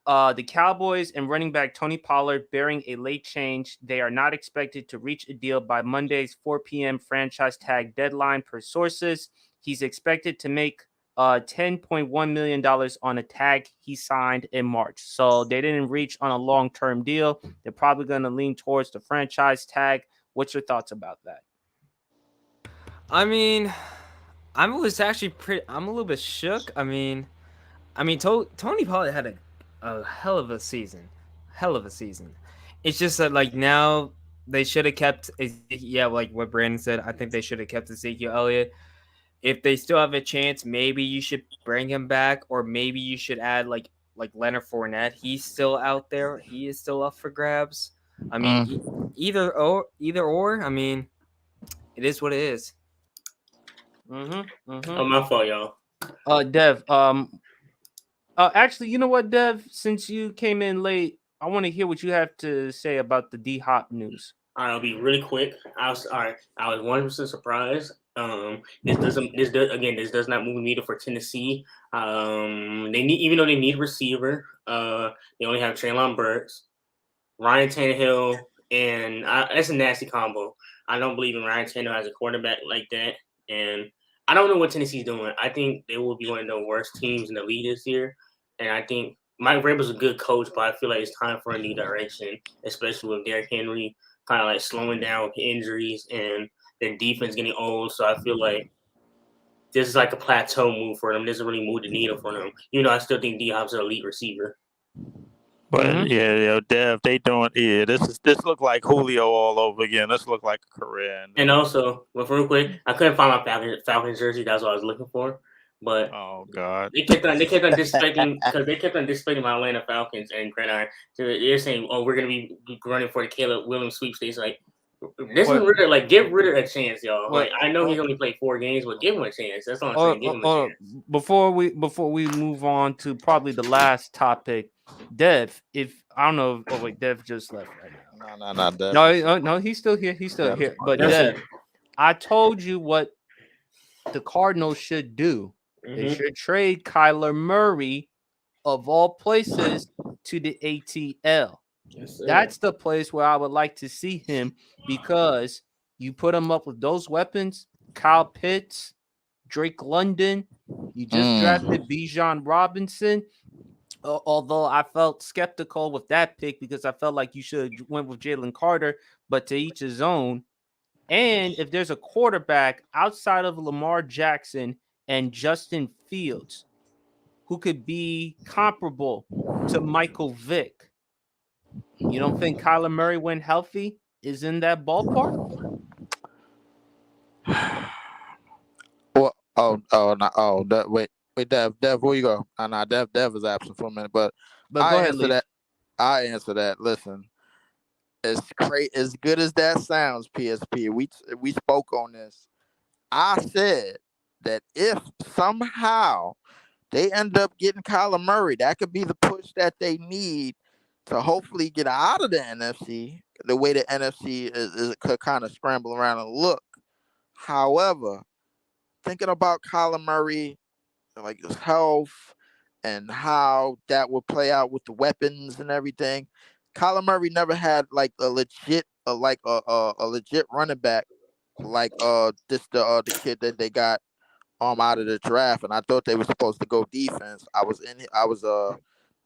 S1: The Cowboys and running back Tony Pollard bearing a late change. They are not expected to reach a deal by Monday's 4 p.m. franchise tag deadline per sources. He's expected to make $10.1 million on a tag he signed in March. So they didn't reach on a long-term deal. They're probably going to lean towards the franchise tag. What's your thoughts about that?
S5: I mean, I'm a little bit shook. I mean, Tony Pollard had a hell of a season. It's just that, like, now they should have kept, like what Brandon said. I think they should have kept Ezekiel Elliott. If they still have a chance, maybe you should bring him back, or maybe you should add like Leonard Fournette. He's still out there. He is still up for grabs. I mean, either or. I mean, it is what it is.
S7: Oh, my fault, y'all.
S1: Dev. Actually, you know what, Dev? Since you came in late, I want to hear what you have to say about the D Hop news.
S7: All right, I'll be really quick. I was 100% surprised. This does not move the needle for Tennessee. Even though they need a receiver, they only have Treylon Burks, Ryan Tannehill, and that's a nasty combo. I don't believe in Ryan Tannehill as a quarterback like that, and I don't know what Tennessee's doing. I think they will be one of the worst teams in the league this year, and I think Mike Vrabel's a good coach, but I feel like it's time for a new direction, especially with Derrick Henry kind of like slowing down with injuries and their defense getting old. So I feel like this is like a plateau move for them. This doesn't really move the needle for them. I still think D-Hop's an elite receiver.
S4: But Dev, they doing this look like Julio all over again. This look like a career.
S7: And also, real quick, I couldn't find my Falcons jersey. That's what I was looking for. But
S4: oh god,
S7: they kept on disrespecting because they kept on disrespecting my Atlanta Falcons and Gridiron. So they're saying, "Oh, we're gonna be running for the Caleb Williams sweepstakes." Like, this is Ritter. Like, give Ritter a chance, y'all. Like, I know he's only played 4 games, but give him a chance. That's all I'm saying. Give him a chance.
S1: Before we move on to probably the last topic, Dev. If I don't know, Dev just left right now.
S4: No, Dev.
S1: No, he's still here. He's still here. But Dev, I told you what the Cardinals should do. They should trade Kyler Murray, of all places, to the ATL.
S7: Yes, sir.
S1: That's the place where I would like to see him because you put him up with those weapons, Kyle Pitts, Drake London. You just drafted Bijan Robinson. Although I felt skeptical with that pick because I felt like you should have went with Jalen Carter, but to each his own. And if there's a quarterback outside of Lamar Jackson and Justin Fields who could be comparable to Michael Vick, you don't think Kyler Murray, when healthy, is in that ballpark?
S4: Well, wait, Dev, where you go? No, Dev is absent for a minute, but
S1: But go ahead, Lee.
S4: I answer that. Listen, as good as that sounds, PSP, we spoke on this. I said that if somehow they end up getting Kyler Murray, that could be the push that they need to hopefully get out of the NFC. The way the NFC is could kind of scramble around and look. However, thinking about Kyler Murray, like his health and how that would play out with the weapons and everything, Kyler Murray never had like a legit running back like the kid that they got out of the draft, and I thought they were supposed to go defense. I was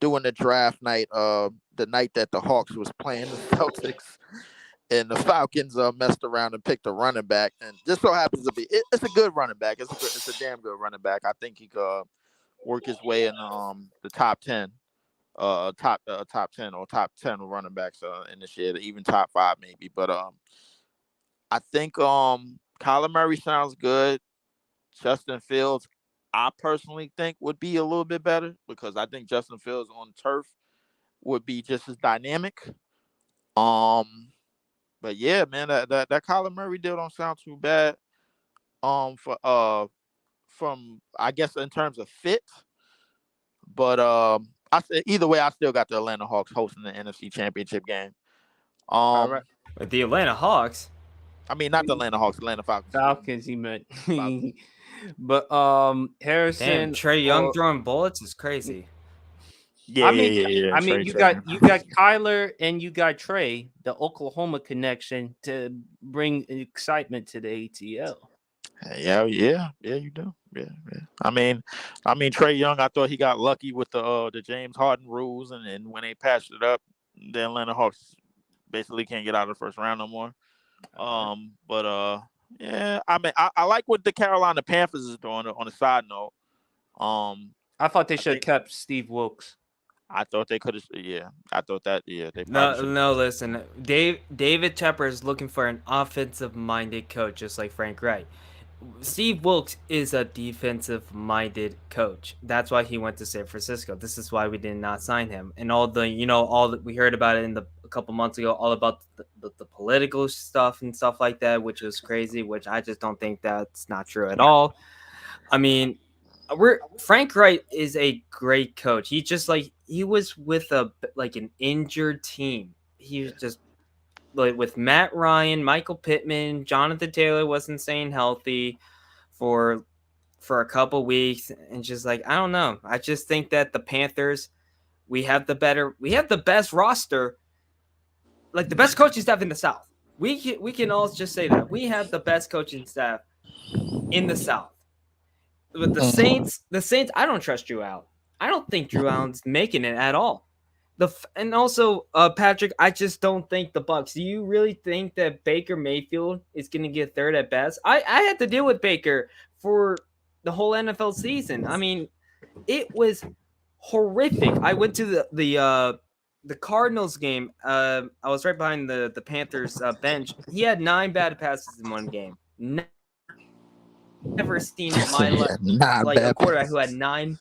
S4: doing the draft night the night that the Hawks was playing the Celtics, and the Falcons messed around and picked a running back, and just so happens to be it's a good running back. It's a damn good running back. I think he could work his way in the top 10. Top 10 or top 10 running backs in this year, even top 5 maybe. But I think Kyler Murray sounds good. Justin Fields, I personally think would be a little bit better because I think Justin Fields on turf would be just as dynamic. But yeah, man, that Kyler Murray deal don't sound too bad. From I guess in terms of fit, but I said either way, I still got the Atlanta Hawks hosting the NFC Championship game.
S1: All right.
S5: With the Atlanta Hawks.
S4: I mean, not the Atlanta Hawks, Atlanta Falcons.
S1: Falcons, he meant. But Harrison,
S5: Damn, Trey Young throwing bullets is crazy.
S4: Yeah,
S1: I mean,
S4: Trey,
S1: you
S4: Trey.
S1: got Kyler and you got Trey, the Oklahoma connection, to bring excitement to the ATL.
S4: Yeah, you do. Yeah. I mean, Trey Young, I thought he got lucky with the James Harden rules, and when they patched it up, the Atlanta Hawks basically can't get out of the first round no more. But yeah, I mean, I like what the Carolina Panthers is doing. On a side note,
S1: I thought they should have kept Steve Wilkes.
S4: I thought they could have. Yeah, I thought that. Yeah, they
S5: no. Listen, David Tepper is looking for an offensive-minded coach, just like Frank Wright. Steve Wilkes is a defensive-minded coach. That's why he went to San Francisco. This is why we did not sign him. And all that we heard about it a couple months ago, all about the political stuff and stuff like that, which was crazy. Which I just don't think that's not true at all. I mean, Frank Wright is a great coach. He was with an injured team. He was just with Matt Ryan, Michael Pittman, Jonathan Taylor wasn't staying healthy for a couple weeks, and just I don't know. I just think that the Panthers, we have the best roster, like the best coaching staff in the South. We can all just say that we have the best coaching staff in the South. With the Saints, I don't trust Drew Allen. I don't think Drew Allen's making it at all. And also, Patrick, I just don't think the Bucs. Do you really think that Baker Mayfield is going to get third at best? I had to deal with Baker for the whole NFL season. I mean, it was horrific. I went to the Cardinals game. I was right behind the Panthers bench. He had 9 bad passes in one game. Never seen in my life a quarterback who had 9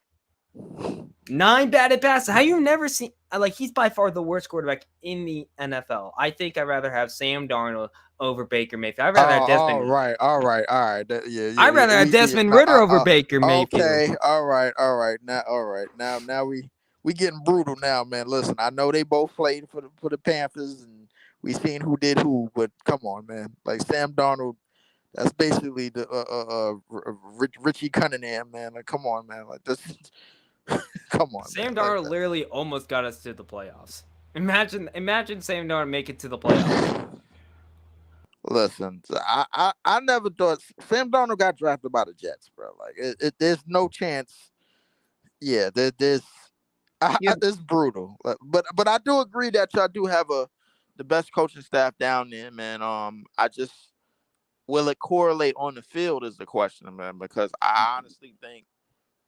S5: bad passes. How you never seen? He's by far the worst quarterback in the NFL. I think I'd rather have Sam Darnold over Baker Mayfield. I'd rather have Desmond.
S4: All right.
S5: I'd rather have Desmond Ritter over Baker Mayfield.
S4: Okay, all right. Now we getting brutal now, man. Listen, I know they both played for the Panthers, and we seen who did who, but come on, man. Like Sam Darnold, That's basically the Richie Cunningham, man. Like, come on, man. Like this. Come on,
S5: Sam
S4: man.
S5: Darnold literally almost got us to the playoffs. Imagine Sam Darnold make it to the playoffs.
S4: Listen, I never thought Sam Darnold got drafted by the Jets, bro. Like, there's no chance. Yeah, there's.
S1: Yeah.
S4: It's brutal, but I do agree that y'all do have the best coaching staff down there, man. I just will it correlate on the field is the question, man, because I honestly think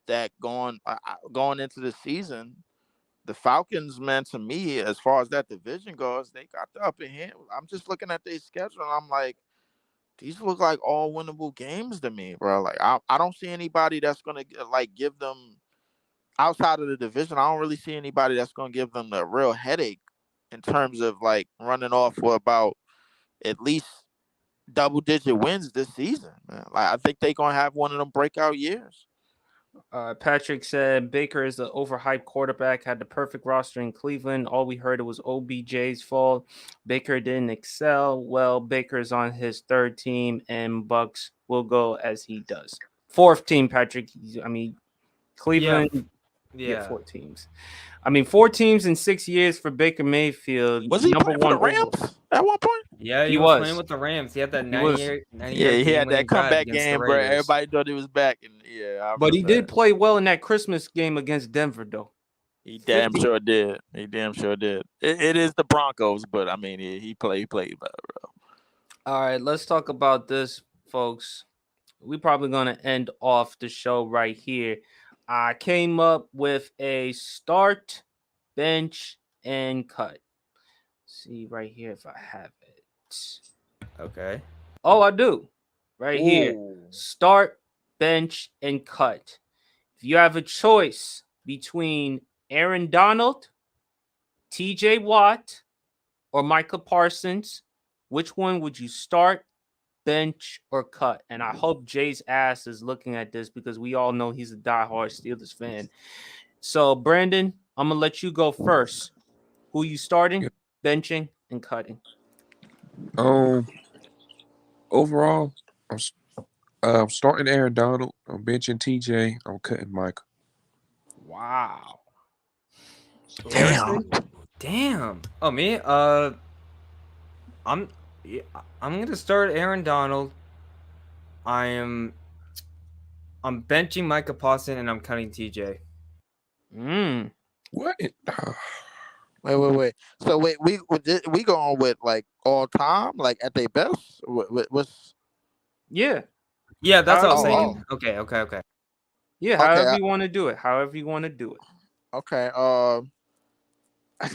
S4: that going into the season, the Falcons, man, to me, as far as that division goes, they got the upper hand. I'm just looking at their schedule, and I'm like, these look like all winnable games to me, bro. Like, I don't see anybody that's gonna like give them outside of the division. I don't really see anybody that's gonna give them the real headache in terms of like running off for about at least double-digit wins this season, man. Like, I think they're gonna have one of them breakout years.
S1: Patrick said Baker is the overhyped quarterback, had the perfect roster in Cleveland. All we heard it was OBJ's fault. Baker didn't excel. Well, Baker's on his third team, and Bucks will go as he does. Fourth team, Patrick. I mean, Cleveland. Yeah, 4 teams. I mean, 4 teams in 6 years for Baker Mayfield.
S4: Was he
S1: number
S4: playing for the Rams at one point?
S5: Yeah,
S1: He
S5: he was
S1: was
S5: playing with the Rams. He had that
S1: He
S5: 90
S1: was.
S5: year, 90
S4: Yeah,
S5: year
S4: he had that
S5: game-winning drive
S4: comeback
S5: against the
S4: game, bro.
S5: Raiders.
S4: Everybody thought he was back, and yeah,
S1: But he
S4: remember
S1: did play well in that Christmas game against Denver, though.
S4: He damn
S1: 50
S4: sure did. He damn sure did. It is the Broncos, but I mean, he played better, bro.
S1: All right, let's talk about this, folks. We're probably going to end off the show right here. I came up with a start, bench, and cut. See right here if I have it.
S5: Okay.
S1: Oh, I do. Right here.
S4: Ooh.
S1: Start, bench, and cut. If you have a choice between Aaron Donald, TJ Watt, or Micah Parsons, which one would you start, bench, or cut? And I hope Jay's ass is looking at this because we all know he's a diehard Steelers fan. So, Brandon, I'm going to let you go first. Who you starting, benching, and cutting?
S2: Overall, I'm starting Aaron Donald. I'm benching TJ. I'm cutting Micah.
S1: Wow.
S5: Damn. Oh, me? I'm gonna start Aaron Donald. I'm benching Micah Parsons and I'm cutting TJ.
S2: What?
S4: Wait. So we going with like all time, like at their best? What's?
S1: Yeah.
S5: Yeah, that's what I was
S4: Oh,
S5: saying. Okay.
S1: Yeah, however you want to do it.
S4: Okay.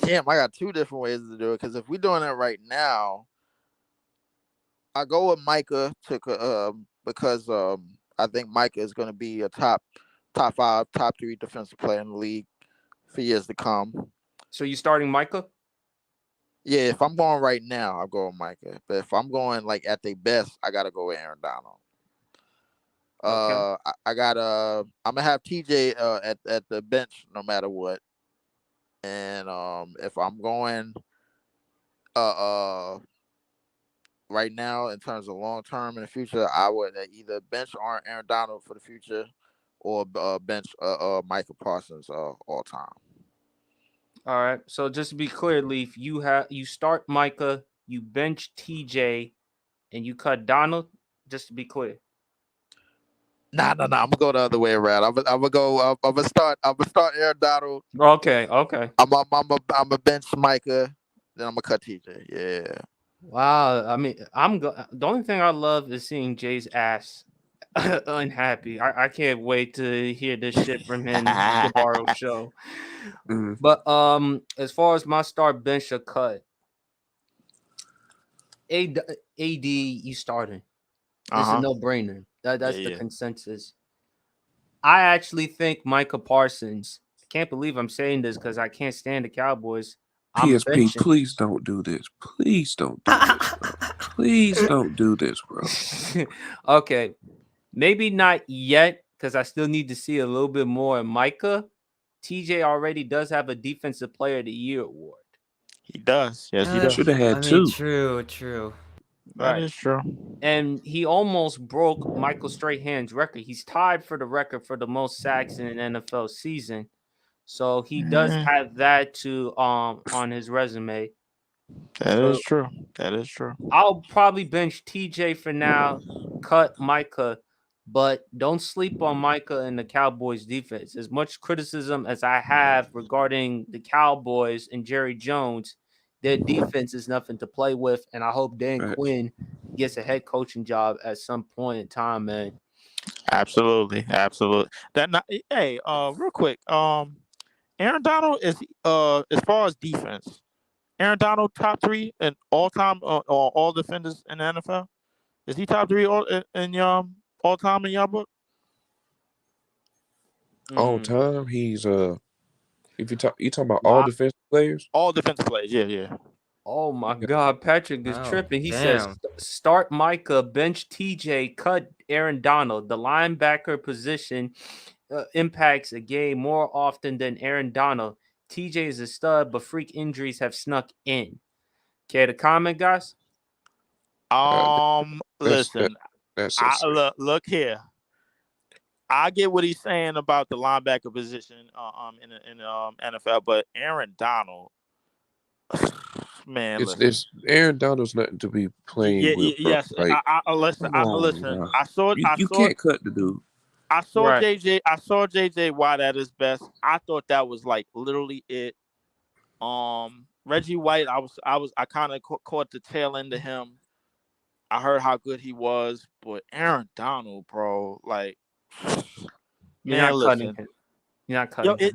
S4: Damn, I got 2 different ways to do it. Because if we're doing it right now, I go with Micah because I think Micah is going to be a top 5, top 3 defensive player in the league for years to come.
S1: So you starting Micah?
S4: Yeah, if I'm going right now, I'll go with Micah. But if I'm going like at their best, I gotta go with Aaron Donald.
S1: Okay.
S4: I'm gonna have TJ at the bench no matter what. And if I'm going right now in terms of long term in the future, I would either bench Aaron Donald for the future or bench Micah Parsons all time.
S1: All right. So just to be clear, Leaf, you start Micah, you bench TJ, and you cut Donald. Just to be clear.
S4: Nah. I'm gonna go the other way around. I'm gonna start Aaron Donald.
S1: Okay.
S4: I'm a bench Micah, then I'm gonna cut TJ. Yeah.
S1: Wow. I mean, the only thing I love is seeing Jay's ass unhappy. I can't wait to hear this shit from him tomorrow's show. But as far as my start, bench, or cut, AD you starting. It's a no-brainer. That's the consensus. I actually think Micah Parsons. I can't believe I'm saying this because I can't stand the Cowboys.
S2: PSP, please don't do this. Please don't do this, bro. Please don't do this, bro.
S1: Okay. Maybe not yet because I still need to see a little bit more of Micah. TJ already does have a Defensive Player of the Year award.
S4: He does. Yes, he does.
S2: Should have had 2.
S5: True.
S4: That
S1: Right.
S4: is true.
S1: And he almost broke Michael Strahan's record. He's tied for the record for the most sacks in an NFL season. So he does
S4: Eh,
S1: have that to on his resume.
S4: that is
S1: So
S4: true. That is true.
S1: I'll probably bench TJ for now, cut Micah, but don't sleep on Micah and the Cowboys defense. As much criticism as I have regarding the Cowboys and Jerry Jones, their defense is nothing to play with. And I hope Dan
S2: Facts.
S1: Quinn gets a head coaching job at some point in time, man.
S4: Absolutely. Absolutely. That not hey, real quick. Aaron Donald is as far as defense, Aaron Donald top 3 in all time all defenders in the NFL. Is he top 3 in all time in your book?
S2: All
S1: Mm.
S2: time, he's if you talking about
S1: Wow.
S2: all defensive players,
S4: All defensive players. Yeah.
S1: Oh my
S2: Yeah.
S1: God, Patrick is
S5: Oh,
S1: tripping. He says
S5: damn.
S1: start Micah, bench TJ, cut Aaron Donald. The linebacker position impacts a game more often than Aaron Donald. TJ is a stud, but freak injuries have snuck in. Care to comment, guys?
S2: that's
S4: Listen,
S2: that's
S4: I
S2: insane.
S4: look here. I get what he's saying about the linebacker position in the NFL, but Aaron Donald, man, listen.
S2: It's Aaron Donald's nothing to be playing with, bro.
S4: Yes.
S2: Like,
S4: Listen.
S2: come on,
S4: Listen.
S2: bro.
S4: I
S2: You can't cut the dude.
S4: saw
S1: Right.
S4: JJ. I saw JJ Watt at his best. I thought that was like literally it. Reggie White. I kind of caught the tail end of him. I heard how good he was, but Aaron Donald, bro, like,
S1: You're
S4: man,
S1: not cutting
S4: listen.
S1: him. You're not cutting him.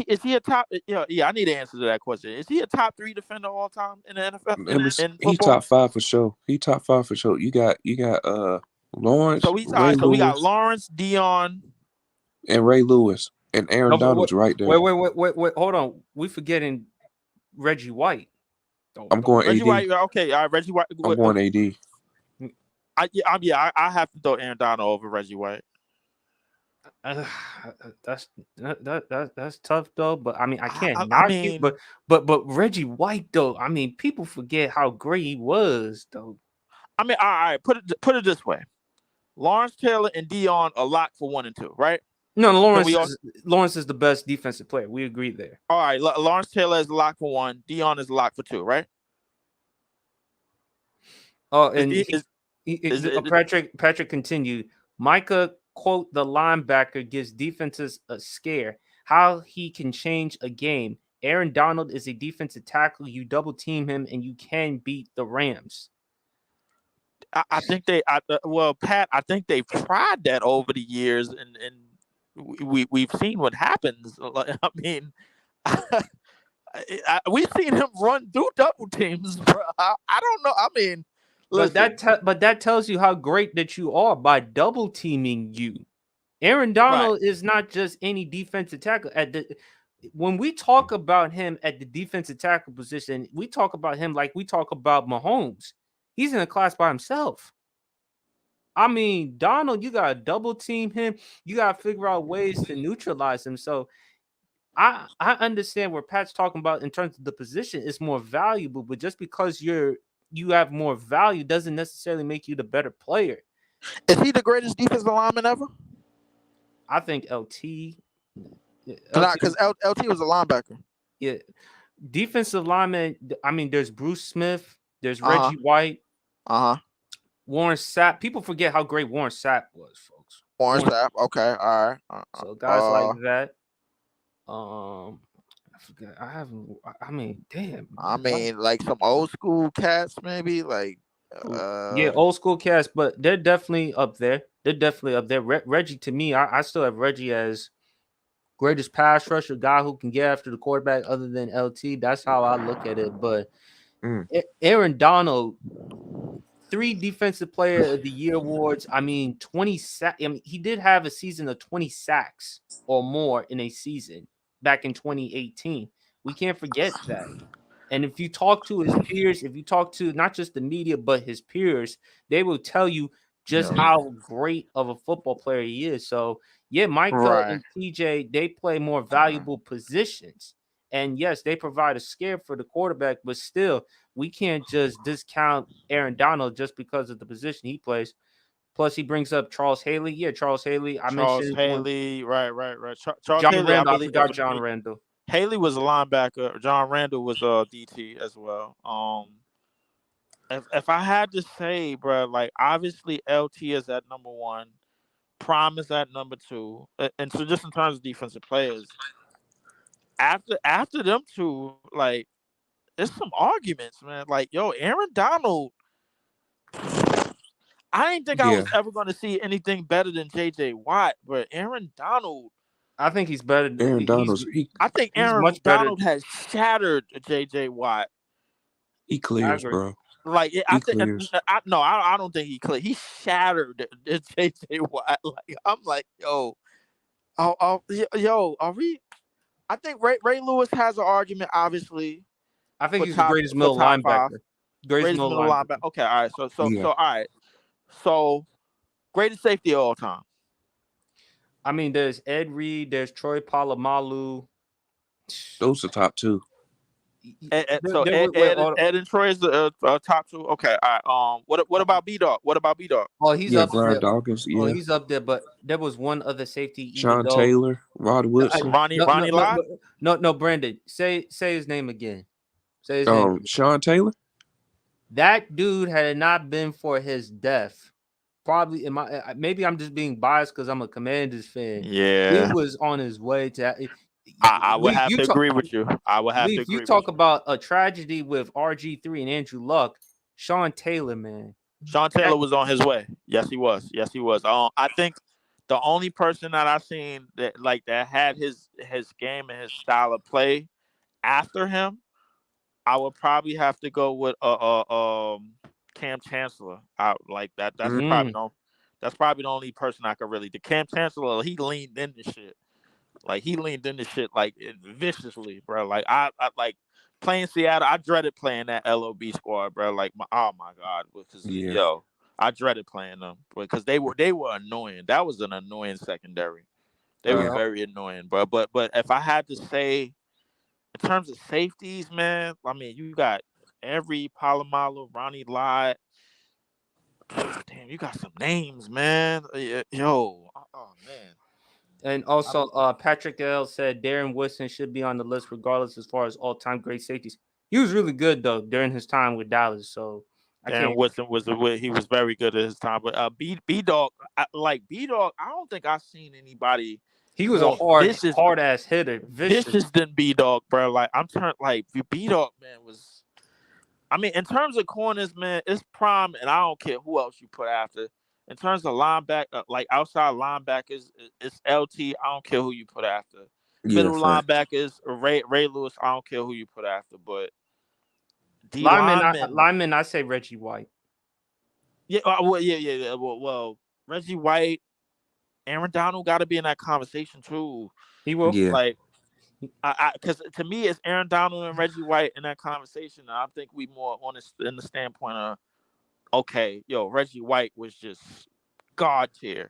S4: Is he a top? Yeah. I need an answer to that question. Is he a top 3 defender all time in the NFL in
S2: He
S4: football?
S2: top 5 for sure. He top 5 for sure. You got Lawrence,
S4: So
S2: Ray
S4: so we got
S2: Lewis,
S4: Lawrence, Dion.
S2: and Ray Lewis, and Aaron
S1: No,
S2: Donald's right there.
S1: wait. Hold on. We forgetting Reggie White.
S2: I'm going
S4: Reggie
S2: AD.
S4: White. Okay, all right, Reggie White.
S2: I'm going AD.
S4: I have to throw Aaron Donald over Reggie White.
S1: That's tough though. But I mean, I can't
S4: I
S1: knock
S4: mean,
S1: it. But Reggie White though. I mean, people forget how great he was though.
S4: I mean, all right. Put it this way: Lawrence Taylor and Dion are locked for 1 and 2, right?
S1: No,
S4: Can we
S1: Lawrence is the best defensive player. We agree there.
S4: All right, Lawrence Taylor is locked for 1. Dion is locked for 2, right?
S1: Oh, and
S4: Is it-
S1: Patrick continued. Micah, quote, the linebacker gives defenses a scare. How he can change a game. Aaron Donald is a defensive tackle. You double team him and you can beat the Rams.
S4: I think Pat, I think they've tried that over the years, and we've seen what happens. I mean, we've seen him run through double teams. Bro. I don't know. I mean, listen.
S1: But that tells you how great that you are by double teaming you. Aaron Donald is not just any defensive tackle. When we talk about him at the defensive tackle position, we talk about him like we talk about Mahomes. He's in a class by himself. I mean, Donald, you gotta double team him. You gotta figure out ways to neutralize him. So I understand where Pat's talking about in terms of the position is more valuable, but just because you have more value doesn't necessarily make you the better player.
S4: Is he the greatest defensive lineman ever?
S1: I think LT.
S4: Because LT was a linebacker.
S1: Yeah, defensive lineman. I mean, there's Bruce Smith. There's Reggie White. Warren Sapp. People forget how great Warren Sapp was, folks.
S4: Warren Sapp. Okay, all right.
S1: So guys like that. I forget. I mean, damn.
S4: I mean, like some old school cats, maybe like.
S1: Yeah, old school cats, but they're definitely up there. Reggie, to me, I still have Reggie as greatest pass rusher, guy who can get after the quarterback other than LT. That's how I look at it. But Aaron Donald, 3 defensive player of the year awards. I mean, 20 sacks. I mean, he did have a season of 20 sacks or more in a season back in 2018. We can't forget that. And if you talk to his peers, if you talk to not just the media, but his peers, they will tell you just how great of a football player he is. So, yeah, Micah and TJ, they play more valuable positions. And, yes, they provide a scare for the quarterback, but still, we can't just discount Aaron Donald just because of the position he plays. Plus, he brings up Charles Haley. Yeah, Charles Haley. I
S4: Charles
S1: mentioned one.
S4: Haley, right. Charles
S1: John
S4: Haley, I
S1: Randall. I
S4: believe.
S1: forgot John Randall.
S4: Haley was a linebacker. John Randall was a DT as well. If I had to say, bro, like obviously LT is at number one, Prime is at number two, and so just in terms of defensive players, after them two, like there's some arguments, man. Like yo, Aaron Donald. I didn't think I
S2: Yeah.
S4: was ever going to see anything better than J.J. Watt, but Aaron Donald.
S1: I think he's better.
S2: Aaron Donald's
S4: I think
S1: he's
S4: Aaron
S1: much better.
S4: Donald has shattered J.J. Watt.
S2: he
S1: I
S2: clears,
S1: agree.
S2: bro.
S4: Like
S2: He
S4: I think,
S2: clears.
S4: I don't think he cleared. He shattered J.J. Watt. Like I'm like, yo, are we? I think Ray Lewis has an argument, obviously.
S1: I think
S4: for
S1: he's
S4: top,
S1: the greatest
S4: for
S1: middle
S4: top five.
S1: linebacker. Greatest middle linebacker.
S4: Okay, all right. So
S2: Yeah.
S4: all right. So greatest safety of all time.
S1: I mean, there's Ed Reed, there's Troy Polamalu.
S2: Those are top two.
S4: So Ed and Troy is the top two. Okay, all right. What about B-Dog? What about B-Dog?
S1: Oh, he's
S2: Yeah,
S1: up
S2: Brian
S1: there.
S2: Dawkins.
S1: Oh,
S2: Yeah.
S1: he's up there, but there was one other safety.
S2: Sean Taylor, Rod Woodson.
S4: Ronnie Lott?
S1: No, Brandon. Say his name again. Say his name.
S2: Sean Taylor.
S1: That dude had it not been for his death, probably maybe I'm just being biased because I'm a Commanders fan.
S4: Yeah,
S1: he was on his way to.
S4: I would have to agree with you. I would have to agree.
S1: You talk about a tragedy with RG3 and Andrew Luck. Sean Taylor, man.
S4: Sean Taylor was on his way. Yes, he was. I think the only person that I've seen that had his game and his style of play after him, I would probably have to go with Cam Chancellor. That's probably the only person I could really. The Cam Chancellor, he leaned into shit. Like he leaned into shit like viciously, bro. Like I like playing Seattle. I dreaded playing that LOB squad, bro. Like oh my god, because I dreaded playing them because they were annoying. That was an annoying secondary. They were very annoying, bro. But if I had to say, in terms of safeties, man, I mean you got every Polamalu, Ronnie Lott. Damn, you got some names, man. Oh man.
S1: And also, Patrick L said Darren Woodson should be on the list regardless as far as all-time great safeties. He was really good though during his time with Dallas. So
S4: Darren Woodson was very good at his time. But B-Dog, B-Dog, I don't think I've seen anybody.
S1: He was a hard ass hitter,
S4: vicious than B-Dog, bro. Like I'm turned like B-Dog, man was. I mean, in terms of corners, man, it's Prime, and I don't care who else you put after. In terms of linebacker, like outside linebackers, it's LT. I don't care who you put after. Middle linebackers, Ray Lewis. I don't care who you put after. But
S1: lineman, I say Reggie White.
S4: Yeah, Well, Reggie White, Aaron Donald got to be in that conversation too.
S1: He will.
S2: Yeah.
S4: Like, because to me, it's Aaron Donald and Reggie White in that conversation. And I think we more on in the standpoint of. Okay, Reggie White was just God tier.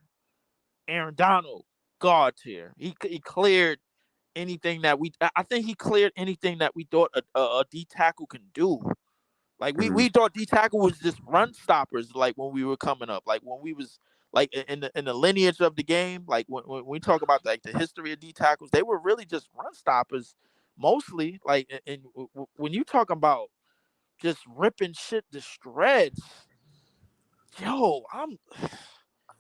S4: Aaron Donald, God tier. He cleared anything that I think he cleared anything that we thought a D tackle can do. Like we thought D tackle was just run stoppers. Like when we were coming up, like when we was like in the lineage of the game. Like when we talk about like the history of D tackles, they were really just run stoppers mostly. Like and when you talk about just ripping shit to shreds.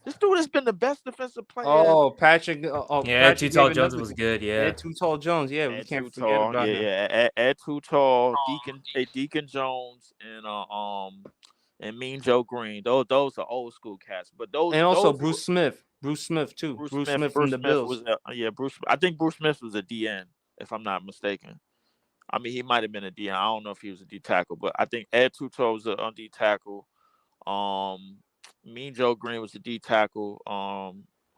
S4: This dude has been the best defensive player.
S1: Oh, Patrick.
S5: Ed Too Tall Jones was good. Yeah,
S1: Ed Too Tall Jones. Yeah, we can't forget about him.
S4: Yeah, Ed Too Tall, Deacon Jones, and Mean Joe Green. Those are old school cats. But
S1: and also Bruce Smith. Bruce Smith too. Bruce Smith from the Bills.
S4: I think Bruce Smith was a DN, if I'm not mistaken. I mean, he might have been a DN. I don't know if he was a D tackle, but I think Ed Too Tall was a D tackle. Mean Joe Green was a D tackle.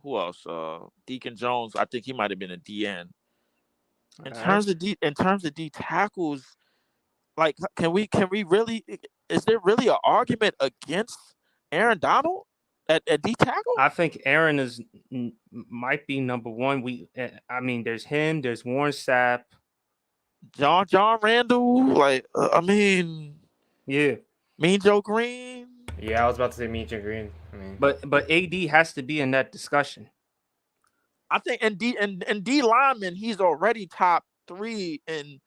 S4: Who else? Deacon Jones. I think he might have been a DN. In terms of D tackles, like can we really? Is there really an argument against Aaron Donald at D tackle?
S1: I think Aaron might be number one. I mean, there's him. There's Warren Sapp.
S4: John Randall. Like I mean.
S1: Yeah,
S4: Mean Joe Green.
S5: Yeah, I was about to say Meet Green. I mean,
S1: but AD has to be in that discussion.
S4: I think and D lineman, he's already top 3, and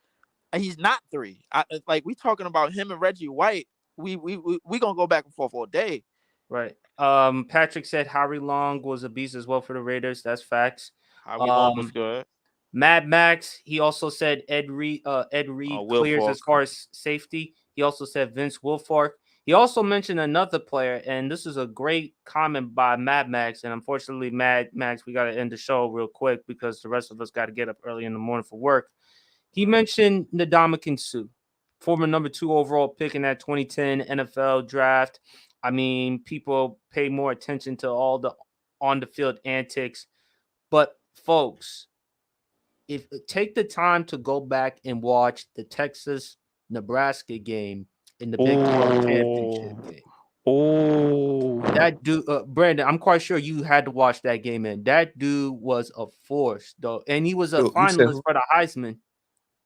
S4: he's not 3. Like we talking about him and Reggie White. We gonna go back and forth all day.
S1: Right. Patrick said Harry Long was a beast as well for the Raiders. That's facts.
S4: Howie Long was good.
S1: Mad Max, he also said Ed Reed
S4: Will
S1: clears
S4: Falk.
S1: as far as safety. He also said Vince Wilfork. He also mentioned another player, and this is a great comment by Mad Max. And unfortunately, Mad Max, we got to end the show real quick because the rest of us got to get up early in the morning for work. He mentioned Ndamukong Suh, former number 2 overall pick in that 2010 NFL draft. I mean, people pay more attention to all the on the field antics, but folks, if take the time to go back and watch the Texas Nebraska game in the Big 12 championship game.
S4: Oh,
S1: That dude, Brandon, I'm quite sure you had to watch that game, and that dude was a force, though, and he was a
S2: You said
S1: finalist
S2: who?
S1: for the Heisman.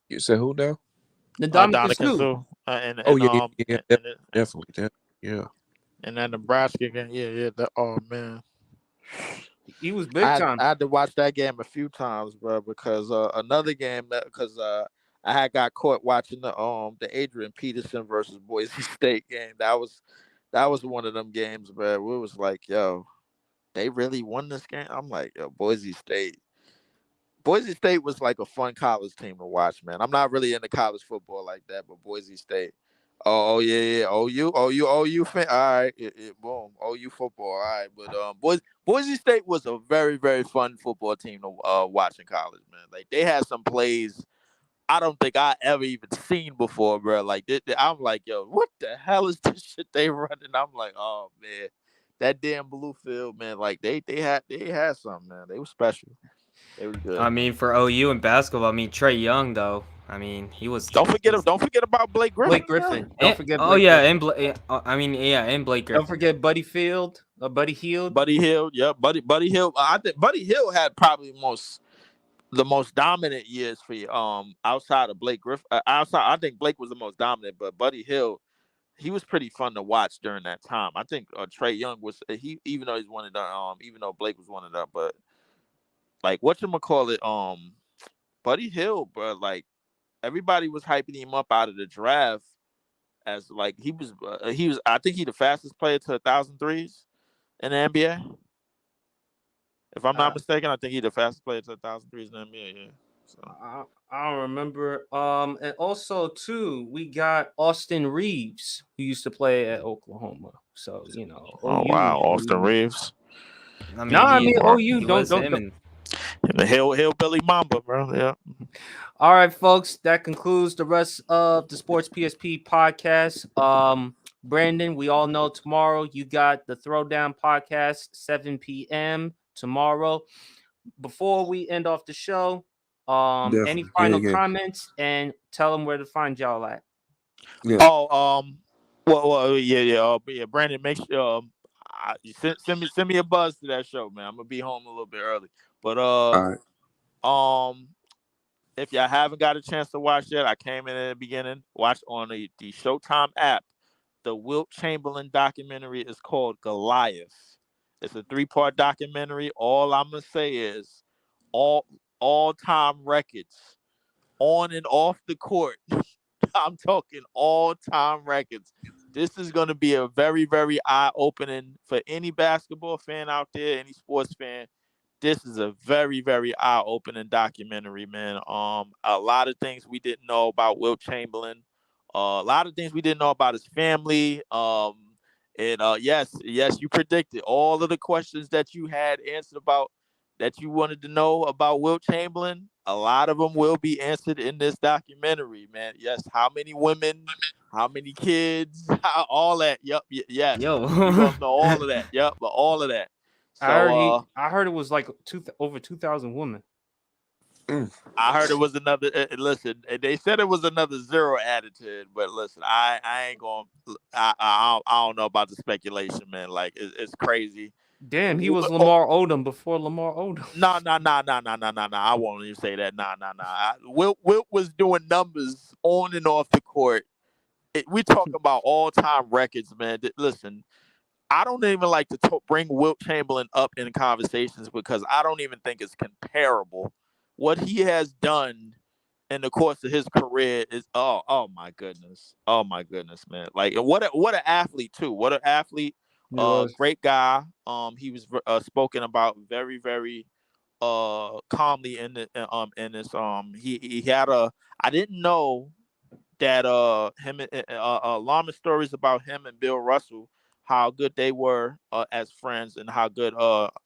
S2: You said who now?
S1: Ndamukong
S4: Donovan
S1: Suh.
S4: Suh.
S2: Oh yeah, definitely. Yeah.
S4: And that Nebraska game, yeah. Oh man,
S1: He was big time.
S4: I had to watch that game a few times, bro, because another game because I had got caught watching the Adrian Peterson versus Boise State game. That was one of them games, bro. It was like, yo, they really won this game. I'm like, yo, Boise State. Boise State was like a fun college team to watch, man. I'm not really into college football like that, but Boise State. Oh yeah. OU fan. All right, boom. OU football. All right, but Boise State was a very, very fun football team to watch in college, man. Like they had some plays I don't think I ever even seen before, bro. Like I'm like, yo, what the hell is this shit they running? I'm like, oh man, that damn blue field, man. Like they had something, man. They were special. They were good.
S5: I mean, for OU in basketball, I mean Trey Young though. I mean, he was.
S4: Don't forget about Blake Griffin.
S1: Blake Griffin. Don't forget.
S5: Oh
S1: Blake
S5: yeah,
S1: Griffin.
S5: and Blake Griffin.
S1: Don't forget Buddy Hield. Buddy Hield.
S4: Buddy Hield. Yeah, Buddy Hield. I think Buddy Hield had probably the most dominant years for outside of Blake Griffin. I think Blake was the most dominant, but Buddy Hield, he was pretty fun to watch during that time. I think Trey Young was even though he's one of the even though Blake was one of them, but like whatchamacallit, Buddy Hield, bro, like everybody was hyping him up out of the draft as like he was I think he the fastest player to 1,000 threes in the NBA. If I'm not mistaken, I think he's the fastest player to 1,000 threes in the NBA. Yeah. So.
S1: I don't remember. And also too, we got Austin Reeves, who used to play at Oklahoma. So
S4: Oh wow, Austin Reeves.
S1: I mean OU. Don't.
S4: The hillbilly Mamba, bro. Yeah.
S1: All right, folks. That concludes the rest of the Sports PSP podcast. Brandon, we all know tomorrow you got the Throwdown podcast, 7 p.m. tomorrow. Before we end off the show, any final comments and tell them where to find y'all at.
S2: Yeah.
S4: Oh, yeah. Brandon, make sure send me a buzz to that show, man. I'm gonna be home a little bit early, but
S2: all
S4: right. If y'all haven't got a chance to watch yet, I came in at the beginning. Watch on the Showtime app. The Wilt Chamberlain documentary is called Goliath. It's a 3-part documentary. All I'm gonna say is all-time records on and off the court. I'm talking all-time records. This is going to be a very, very eye-opening for any basketball fan out there, any sports fan. This is a very, very eye-opening documentary, man. A lot of things we didn't know about Wilt Chamberlain. A lot of things we didn't know about his family. And yes, you predicted all of the questions that you had answered about that you wanted to know about Wilt Chamberlain. A lot of them will be answered in this documentary, man. Yes, how many women, how many kids, all that. Yep, yes.
S5: Yo,
S4: you gonna know all of that. Yep, but all of that.
S1: So I heard it was like over 2,000 women.
S4: I heard it was another. Listen, they said it was another zero added to it, but listen, I ain't going. I don't know about the speculation, man. Like it's crazy.
S1: Damn, he was Lamar Odom before Lamar Odom.
S4: No. I won't even say that. Nah. Wilt was doing numbers on and off the court we talk about all-time records, man. Listen, I don't even like to bring Wilt Chamberlain up in conversations because I don't even think it's comparable. What he has done in the course of his career is oh my goodness, man. Like what an athlete too. What an athlete. Great guy. He was spoken about very very calmly in this he had a I didn't know that him alarming stories about him and Bill Russell, how good they were as friends, and how good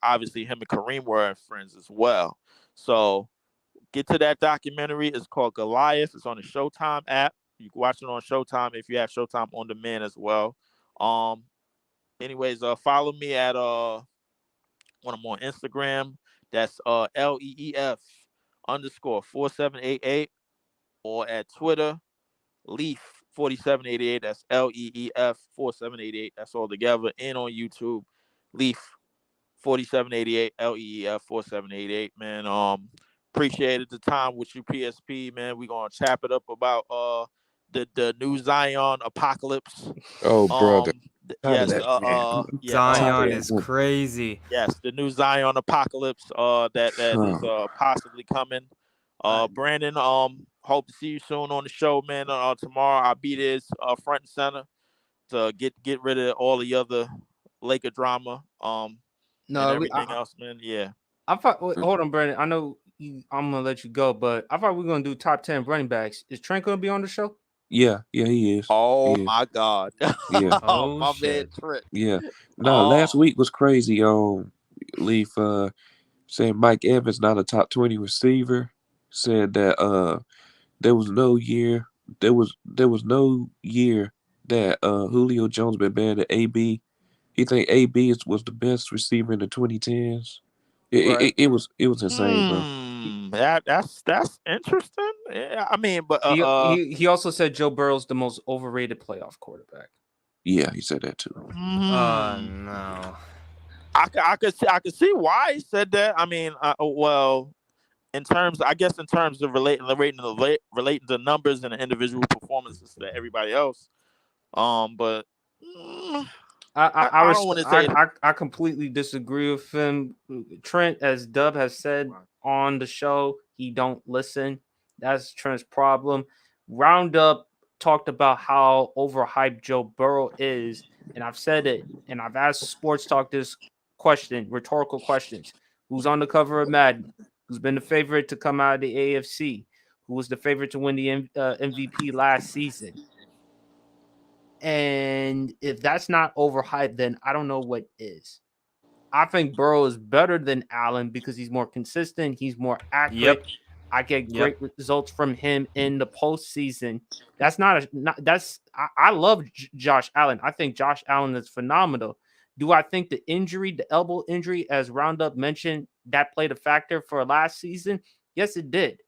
S4: obviously him and Kareem were as friends as well. So get to that documentary. It's called Goliath. It's on the Showtime app. You can watch it on Showtime if you have Showtime on demand as well. Anyways, follow me at when I'm on Instagram. That's LEEF underscore 4788, or at Twitter Leaf 4788. That's LEEF 4788. That's all together. And on YouTube, Leaf 4788, LEEF 4788. Man, appreciated the time with you, PSP. Man, we gonna chop it up about the new Zion apocalypse.
S2: Oh, brother.
S4: Yes,
S5: Zion is crazy.
S4: Yes, the new Zion apocalypse that is possibly coming. Brandon, hope to see you soon on the show, man. Tomorrow I'll be there front and center to get rid of all the other Laker drama. And everything else, man. Yeah.
S1: I thought. Hold on, Brandon. I know I'm gonna let you go, but I thought we were gonna do top 10 running backs. Is Trent gonna be on the show?
S2: Yeah, he is.
S4: Oh
S2: he is.
S4: my God.
S2: Yeah.
S4: My man Trent.
S2: Yeah. No, last week was crazy on Leaf saying Mike Evans not a top 20 receiver. Said that there was no year that Julio Jones been better than AB. He think AB was the best receiver in the 2010s. It was insane, bro.
S4: That's interesting. Yeah, I mean, but
S1: he also said Joe Burrow's the most overrated playoff quarterback.
S2: Yeah, he said that too.
S5: No.
S4: I could see why he said that. I mean, well, in terms of relating the numbers and the individual performances to everybody else. But I don't want to say
S1: I completely disagree with him. Trent, as Dub has said on the show, he don't listen. That's Trent's problem. Roundup talked about how overhyped Joe Burrow is, and I've said it, and I've asked Sports Talk this question, rhetorical questions. Who's on the cover of Madden? Who's been the favorite to come out of the AFC? Who was the favorite to win the MVP last season? And if that's not overhyped, then I don't know what is. I think Burrow is better than Allen because he's more consistent. He's more accurate.
S5: Yep.
S1: I get great results from him in the postseason. I love Josh Allen. I think Josh Allen is phenomenal. Do I think the elbow injury, as Roundup mentioned, that played a factor for last season? Yes, it did.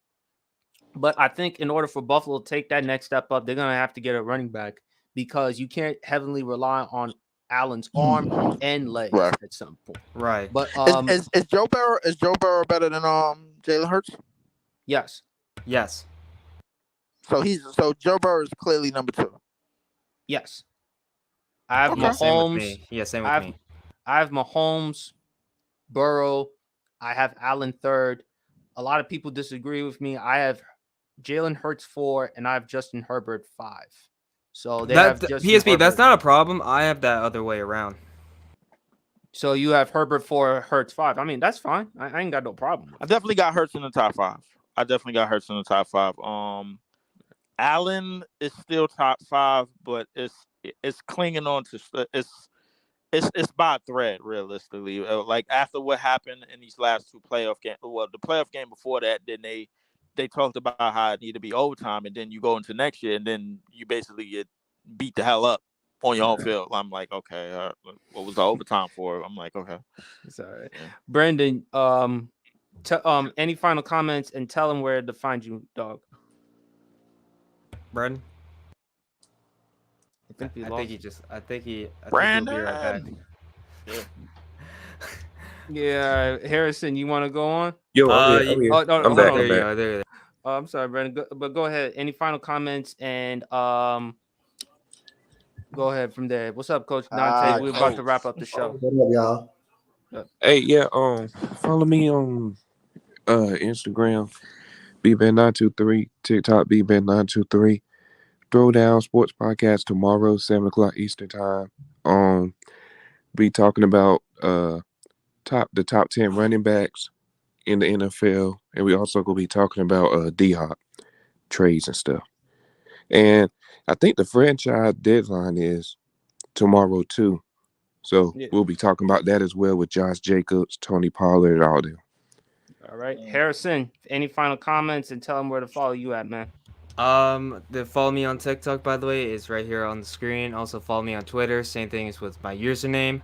S1: But I think in order for Buffalo to take that next step up, they're going to have to get a running back because you can't heavily rely on Allen's arm and legs at some point.
S5: Right.
S1: But
S4: is Joe Burrow better than Jalen Hurts?
S1: Yes.
S4: So Joe Burrow is clearly number 2.
S1: Yes. I have Mahomes.
S5: Same with me.
S1: I have Mahomes, Burrow. I have Allen 3rd. A lot of people disagree with me. I have Jalen Hurts 4, and I have Justin Herbert 5. So they have Justin
S5: PSP.
S1: Herbert.
S5: That's not a problem. I have that other way around.
S1: So you have Herbert 4, Hurts 5. I mean, that's fine. I ain't got no problem.
S4: I definitely got Hurts in the top 5. Allen is still top 5, but it's clinging on to it's by a thread, realistically. Like after what happened in these last 2 playoff games, well, the playoff game before that, then they talked about how it needed to be overtime, and then you go into next year, and then you basically get beat the hell up on your own field. I'm like, okay, what was the overtime for? I'm like, okay,
S1: sorry, Brandon. Any final comments, and tell them where to find you, dog.
S5: Brandon.
S1: I think
S5: Brandon. He'll be right back.
S1: Yeah, Harrison, you want to go on?
S2: Yo, I'm here. I'm back.
S5: There you go.
S1: I'm sorry, Brandon, but go ahead. Any final comments, and go ahead from there. What's up, Coach Dante? We're about to
S4: Coach.
S1: wrap up the show.
S8: What up, y'all?
S2: Hey, yeah, follow me on Instagram, bband923, TikTok, bband923. Throwdown Sports Podcast tomorrow, 7 o'clock Eastern Time. Be talking about the top 10 running backs in the NFL, and we also gonna be talking about D-Hop trades and stuff. And I think the franchise deadline is tomorrow too. So
S1: Yeah.
S2: we'll be talking about that as well with Josh Jacobs, Tony Pollard, all them.
S1: All right, Harrison. Any final comments and tell them where to follow you at, man.
S5: Follow me on TikTok, by the way, is right here on the screen. Also follow me on Twitter. Same thing as with my username.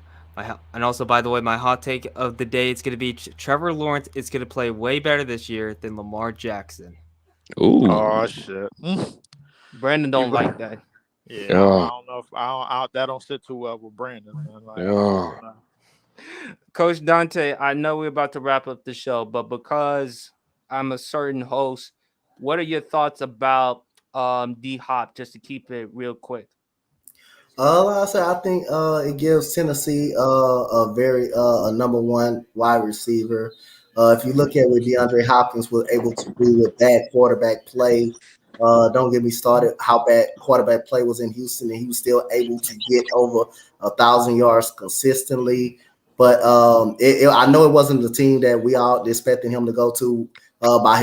S5: And also, by the way, my hot take of the day, it's gonna be Trevor Lawrence is gonna play way better this year than Lamar Jackson.
S2: Ooh.
S4: Oh shit.
S1: Brandon don't like that.
S4: Yeah,
S2: Oh.
S4: I don't know if that don't sit too well with Brandon. Man. Like,
S2: Oh.
S1: Coach Dante, I know we're about to wrap up the show, but because I'm a certain host, what are your thoughts about D-Hop, just to keep it real quick?
S8: Like I said, I think it gives Tennessee a very a number one wide receiver. If you look at what DeAndre Hopkins was able to do with bad quarterback play, don't get me started how bad quarterback play was in Houston, and he was still able to get over 1,000 yards consistently. But I know it wasn't the team that we all expecting him to go to. By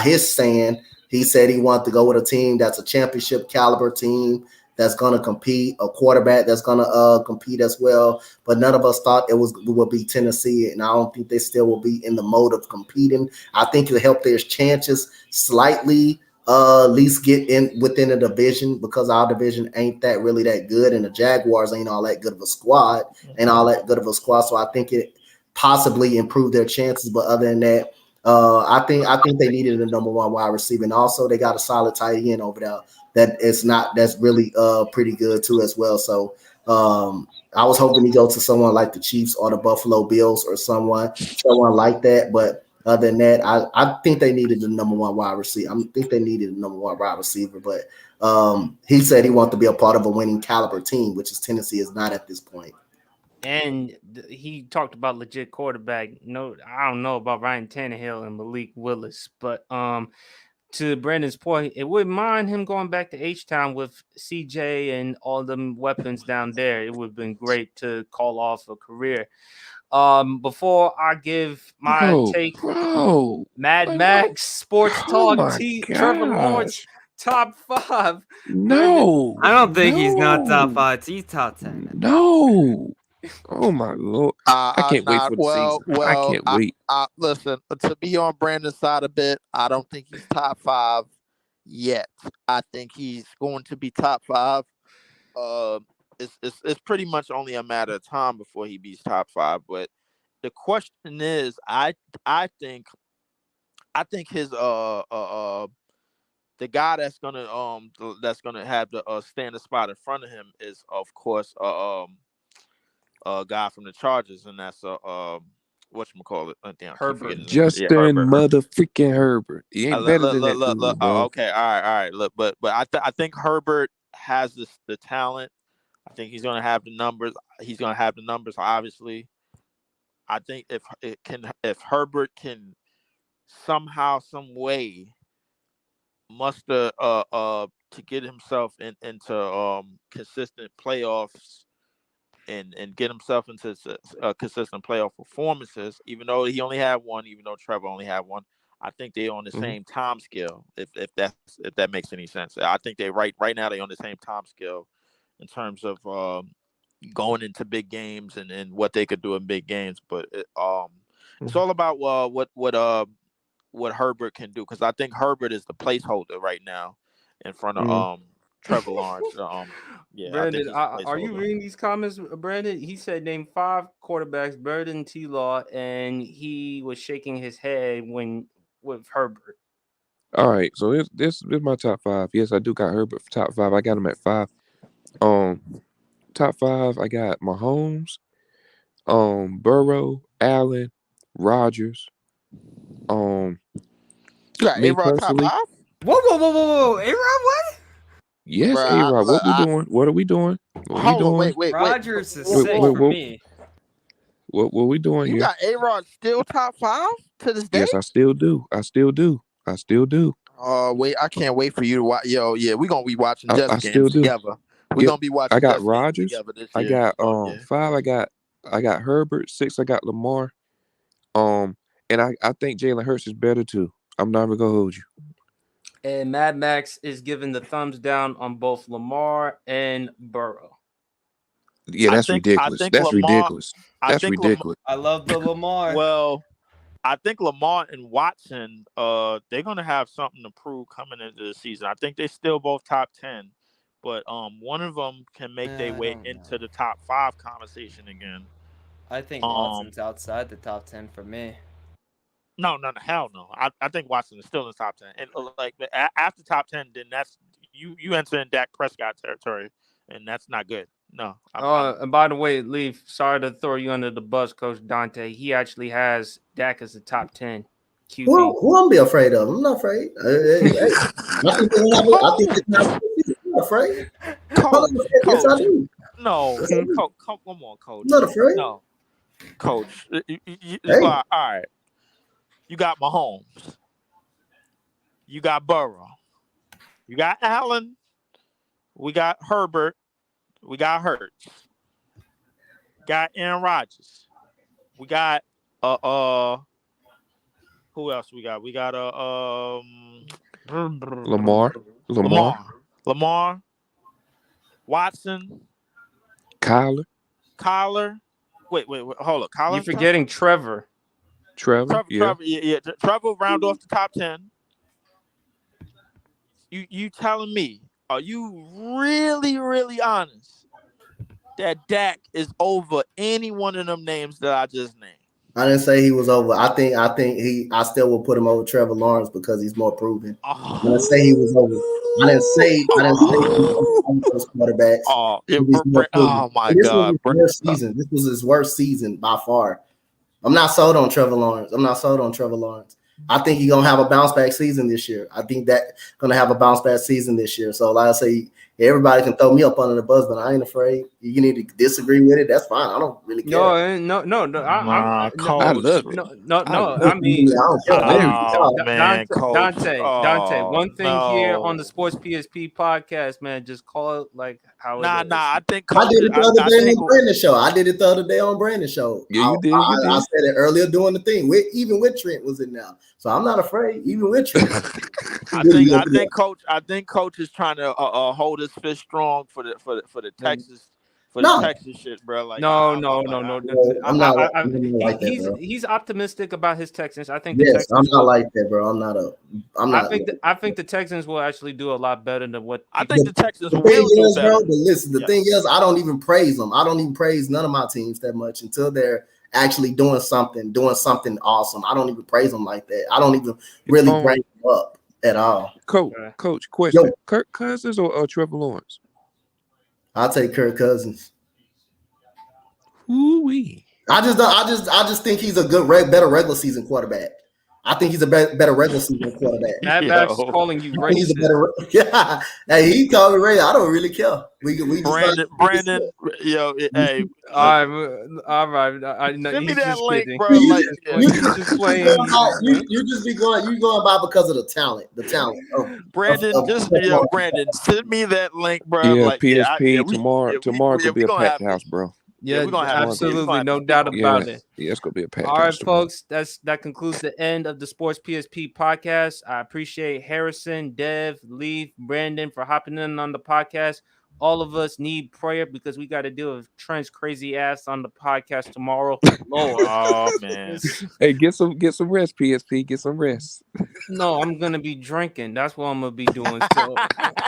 S8: his saying, he said he wanted to go with a team that's a championship caliber team that's going to compete, a quarterback that's going to compete as well. But none of us thought it would be Tennessee, and I don't think they still will be in the mode of competing. I think it'll help their chances slightly, at least get in within the division, because our division ain't that really that good, and the Jaguars ain't all that good of a squad, So I think it possibly improved their chances. But other than that, I think they needed a number one wide receiver, and also they got a solid tight end over there that's really pretty good too as well. So I was hoping to go to someone like the Chiefs or the Buffalo Bills or someone like that. But other than that, I think they needed the number one wide receiver. But he said he wanted to be a part of a winning caliber team, which is Tennessee is not at this point.
S1: And he talked about legit quarterback. No, I don't know about Ryan Tannehill and Malik Willis, but to Brandon's point, it wouldn't mind him going back to H-Town with CJ and all them weapons down there. It would have been great to call off a career. Before I give my take, Mad Max Sports Talk, Trevor Lawrence, top 5.
S2: No.
S5: I don't think he's not top 5. He's top 10.
S2: No. Oh my Lord! I can't wait for the season. I can't wait.
S4: Listen, to be on Brandon's side a bit, I don't think he's top 5 yet. I think he's going to be top 5. It's pretty much only a matter of time before he beats top 5. But the question is, I think his the guy that's gonna have the stand the spot in front of him is, of course, a guy from the Chargers, and that's whatchamacallit. Damn,
S1: Herbert.
S2: Justin motherfucking Herbert. He ain't better than that dude, bro.
S4: Okay, all right. Look, but I think Herbert has the talent. I think he's gonna have the numbers. He's gonna have the numbers, obviously. I think if Herbert can somehow, some way muster to get himself into consistent playoffs and get himself into consistent playoff performances, even though he only had one, even though Trevor only had one, I think they're on the same time scale. If that makes any sense, I think they right now they're on the same time scale in terms of going into big games and what they could do in big games. But it's all about what Herbert can do, because I think Herbert is the placeholder right now in front of Trevor Lawrence. Yeah,
S1: Brandon, are you reading these comments, Brandon? He said name 5 quarterbacks, Burden, T-Law, and he was shaking his head with Herbert.
S2: All right, so this is my top 5. Yes, I do got Herbert for top 5. I got him at 5. Top 5, I got Mahomes, Burrow, Allen, Rodgers.
S4: You got A-Rod top 5?
S5: Whoa! A-Rod, what?
S2: Yes,
S4: Bruh,
S2: A-Rod. What we doing? What are we doing? What we
S4: hold on,
S2: doing?
S4: wait.
S5: Rodgers is
S2: Wait,
S5: 6
S2: wait,
S5: for me.
S2: What we doing
S4: You
S2: here?
S4: got A-Rod still top 5 to this day?
S2: Yes, I still do.
S4: Wait, I can't wait for you to watch. Yo, yeah, we're gonna be watching
S2: I
S4: Jets
S2: still
S4: games
S2: do.
S4: together. We're
S2: Yep.
S4: gonna be
S2: I
S4: watching
S2: got
S4: Jets games
S2: Rodgers.
S4: together this
S2: I
S4: year.
S2: got
S4: Yeah.
S2: 5. I got Herbert. 6. I got Lamar. And I think Jalen Hurts is better too. I'm not even gonna hold you.
S1: And Mad Max is giving the thumbs down on both Lamar and Burrow.
S2: Yeah, that's ridiculous. That's ridiculous. That's ridiculous.
S5: I love the Lamar.
S4: Well, I think Lamar and Watson, they're gonna have something to prove coming into the season. I think they still both top 10, but one of them can make their way into the top 5 conversation again.
S5: I think Watson's outside the top 10 for me.
S4: No, hell no. I think Watson is still in the top 10, and like after top 10, then that's you enter in Dak Prescott territory, and that's not good. No.
S1: And by the way, Leaf, sorry to throw you under the bus, Coach Dante. He actually has Dak as the top 10 QB.
S8: Who I'm be afraid of? I'm not afraid. I think it's not. I'm not afraid.
S4: Coach,
S8: Yes, I do.
S4: no, come on, Coach.
S8: I'm not afraid.
S4: No, Coach.
S8: Hey.
S4: All right. You got Mahomes. You got Burrow. You got Allen. We got Herbert. We got Hurts. Got Aaron Rodgers. We got who else we got? We got
S2: Lamar.
S4: Watson.
S2: Kyler.
S4: Wait, hold up. Kyler.
S1: You're forgetting Trevor.
S2: Trevor.
S4: Yeah. Trevor round off the top 10. You telling me? Are you really, really honest that Dak is over any one of them names that I just named?
S8: I didn't say he was over. I still will put him over Trevor Lawrence because he's more proven. I didn't say he was over. I didn't say he was quarterback.
S4: Oh my God!
S8: Was his worst season. This was his worst season by far. I'm not sold on Trevor Lawrence. I think he's gonna have a bounce back season this year. I think that gonna have a bounce back season this year. So like I say, everybody can throw me up under the bus, but I ain't afraid. You need to disagree with it. That's fine. I don't really care.
S1: No.
S2: I love it.
S1: No. I mean,
S4: man,
S1: Dante. One thing here on the Sports PSP podcast, man, just call it like how it is.
S4: I think
S8: I did it the other day on Brandon's show. I did it the other day on Brandon's show.
S2: Yeah, you did.
S8: I said it earlier doing the thing. Even with Trent was in now, so I'm not afraid. Even with Trent,
S4: I think Coach is trying to hold his fist strong for the Texas. Texas shit, bro. Like
S1: no.
S8: I'm not like that, bro.
S1: He's optimistic about his Texans. I think.
S8: Yes, I'm not like that, bro. I'm not.
S1: I think the Texans will actually do a lot better than what.
S4: I think the Texans will
S8: do better. Bro, but listen, the thing is, I don't even praise them. I don't even praise none of my teams that much until they're actually doing something awesome. I don't even praise them like that. I don't even really bring them up at all.
S2: Coach, question: Kirk Cousins or Trevor Lawrence?
S8: I'll take Kirk Cousins.
S2: Ooh-wee.
S8: I just think he's a better regular season quarterback. I think he's a better regular season quarterback.
S1: Matt's calling you racist.
S8: He's a better, yeah. Hey, he called me racist. I don't really care.
S4: Brandon, yo, hey,
S1: all right.
S4: Send me that link,
S1: kidding.
S4: bro.
S8: You just be going by because of the talent.
S4: Brandon, send me that link, bro.
S2: Yeah, PSP tomorrow could be a packed house, bro.
S1: Yeah, we're gonna have absolutely no doubt about it.
S2: Yeah, it's gonna be a packed
S1: All
S2: house.
S1: right, folks, that concludes the end of the Sports PSP podcast. I appreciate Harrison, Dev, Leaf, Brandon for hopping in on the podcast. All of us need prayer because we got to deal with Trent's crazy ass on the podcast tomorrow. Lord,
S4: oh man.
S2: Hey, get some rest, PSP. Get some rest.
S1: No, I'm gonna be drinking. That's what I'm gonna be doing. So.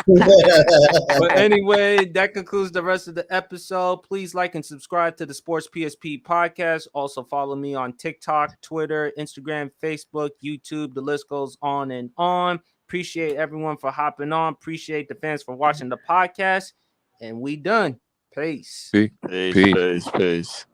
S1: But anyway, that concludes the rest of the episode. Please like and subscribe to the Sports PSP podcast. Also follow me on TikTok, Twitter, Instagram, Facebook, YouTube. The list goes on and on. Appreciate everyone for hopping on. Appreciate the fans for watching the podcast. And we done. Peace.
S4: Peace.